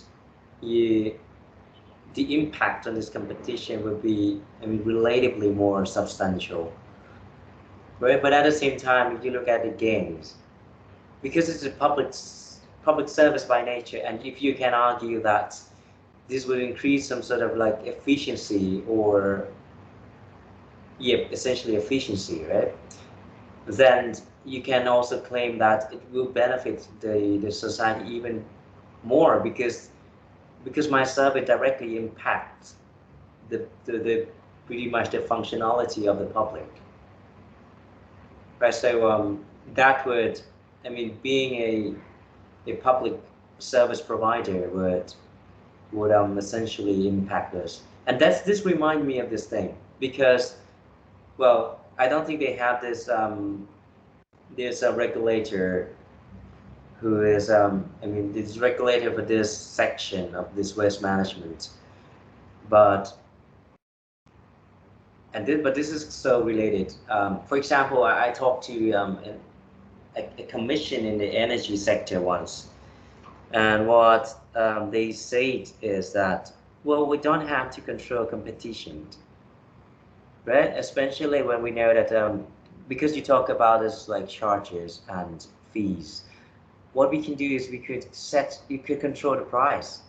the impact on this competition will be, I mean, relatively more substantial. Right, but at the same time, if you look at the gains, because it's a public service by nature, and if you can argue that this will increase some sort of like efficiency, or essentially efficiency, right? Then you can also claim that it will benefit the society even more, because my survey directly impacts the pretty much the functionality of the public. Right, so that would, I mean, being a public service provider would essentially impact us. And this reminds me of this thing, because, well, I don't think they have this there's a regulator who is I mean, this regulator for this section of this waste management, but this is so related. For example, I talked to a commission in the energy sector once, and what they said is that, well, we don't have to control competition, right? Especially when we know that because you talk about this like charges and fees, what we can do is you could control the price,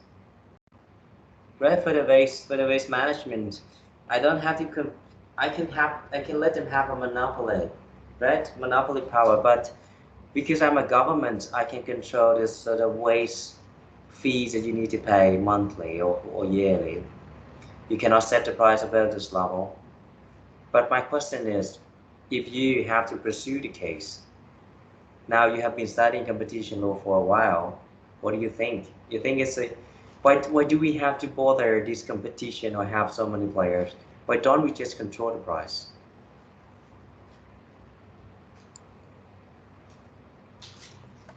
right? For the waste management, I don't have to I can let them have a monopoly, right? Monopoly power, but because I'm a government, I can control this sort of waste fees that you need to pay monthly or yearly. You cannot set the price above this level. But my question is, if you have to pursue the case, now you have been studying competition law for a while, what do you think? You think it's why do we have to bother this competition or have so many players? Why don't we just control the price?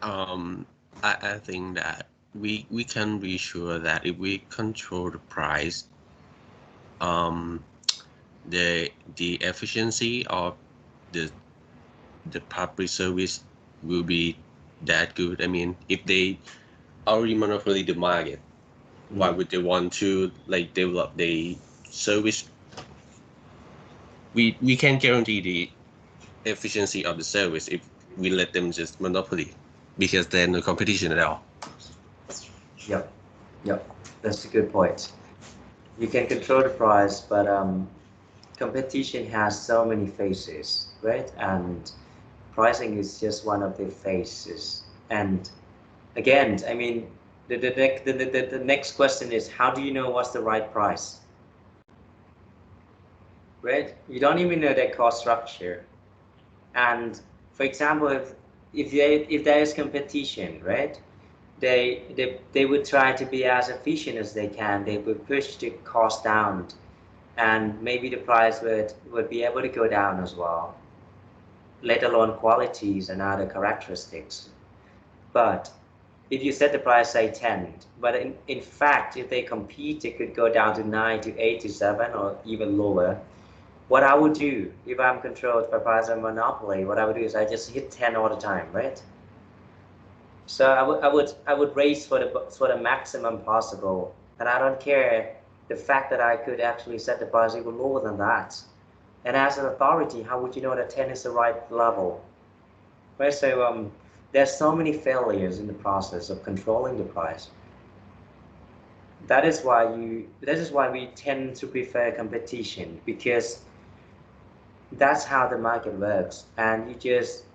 I think that we can be sure that if we control the price, the efficiency of the public service will be that good. I mean, if they already monopoly the market, why would they want to like develop the service? We can guarantee the efficiency of the service if we let them just monopoly, because there's no competition at all. Yep, that's a good point. You can control the price, but competition has so many faces, right? And pricing is just one of the faces. And again, I mean, the next question is, how do you know what's the right price? Right? You don't even know their cost structure. And for example, if there is competition, right? They would try to be as efficient as they can. They would push the cost down, and maybe the price would be able to go down as well, let alone qualities and other characteristics. But if you set the price, say 10, but in fact, if they compete, it could go down to 9 to 8 to 7 or even lower. What I would do if I'm controlled by price and monopoly, what I would do is I just hit 10 all the time, right? So I would raise for the maximum possible, and I don't care the fact that I could actually set the price even lower than that. And as an authority, how would you know that 10 is the right level? Right. So there's so many failures in the process of controlling the price. That is why we tend to prefer competition, because that's how the market works, and you just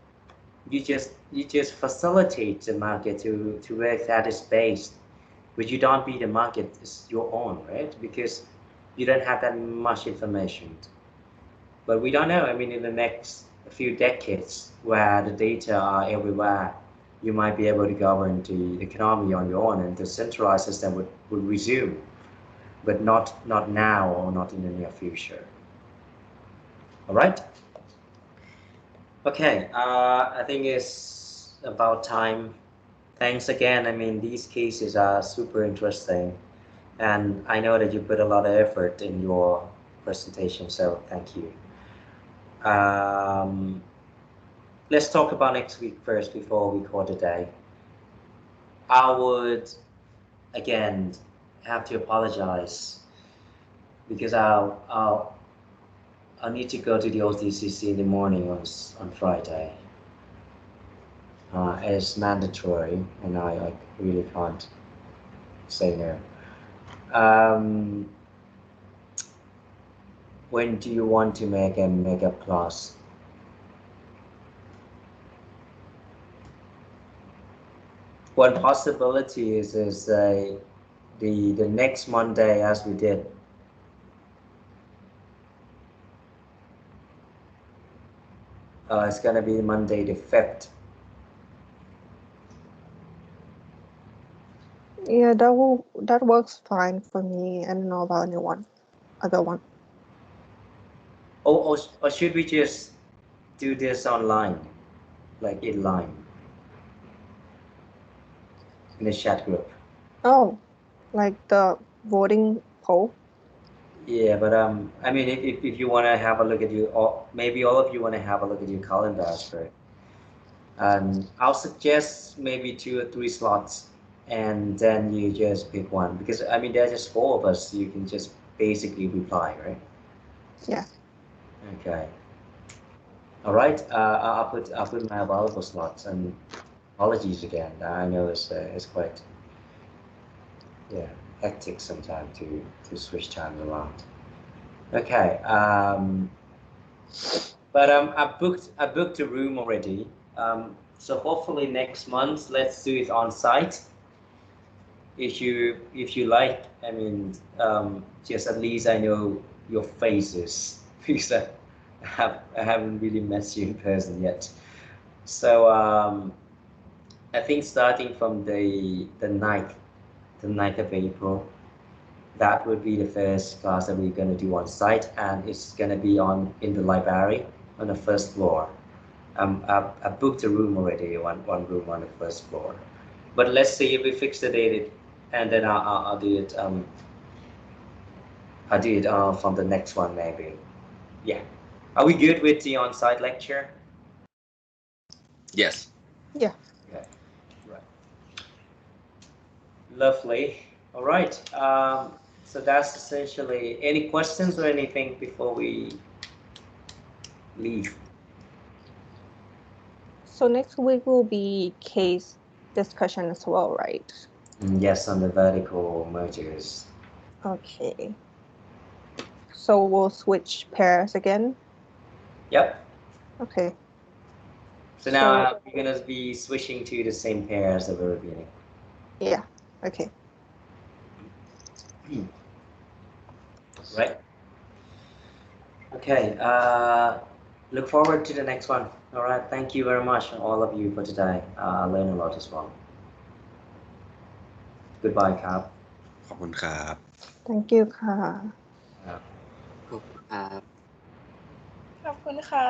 facilitate the market to work at its base, but you don't be the market is your own, right? Because you don't have that much information. But we don't know. I mean, in the next few decades, where the data are everywhere, you might be able to govern the economy on your own, and the centralized system would resume, but not now, or not in the near future. All right. Okay. I think it's about time. Thanks again. I mean, these cases are super interesting, and I know that you put a lot of effort in your presentation, so thank you. Let's talk about next week first before we call today. I would again have to apologize, because I'll need to go to the OTCC in the morning on Friday. It's mandatory, and I really can't say no. When do you want to make a mega class? One possibility is the next Monday, as we did. It's gonna be Monday the 5th. Yeah, that works fine for me. I don't know about anyone, other one. Or should we just do this online, like in line, in the chat group? Oh, like the voting poll? Yeah, but I mean, if you want to have a look at or maybe all of you want to have a look at your calendars first, and I'll suggest maybe 2 or 3 slots, and then you just pick one, because I mean, there's just 4 of us, you can just basically reply, right? Yeah. Okay. All right. I'll put my available slots, and apologies again. I know it's quite hectic sometimes to switch time around. Okay. But I booked a room already. So hopefully next month let's do it on site. If you like, I mean, just at least I know your faces, because I haven't really met you in person yet. So I think starting from the 9th of April, that would be the first class that we're going to do on site, and it's going to be in the library on the first floor. I booked a room already, one room on the first floor. But let's see if we fix the date, and then I'll do it. I'll do it from the next one maybe. Yeah. Are we good with the on-site lecture? Yes. Yeah. Okay. Right. Lovely. All right. So that's essentially. Any questions or anything before we leave? So next week will be case discussion as well, right? Yes, on the vertical mergers. Okay. So we'll switch pairs again? Yep. Okay. So now we're gonna be switching to the same pair as the very beginning. Yeah. Okay. Right. Okay. Look forward to the next one. All right. Thank you very much, all of you, for today. I learned a lot as well. Goodbye, Cap. ขอบคุณครับ Thank you ค่ะ ขอบคุณครับ ขอบคุณค่ะ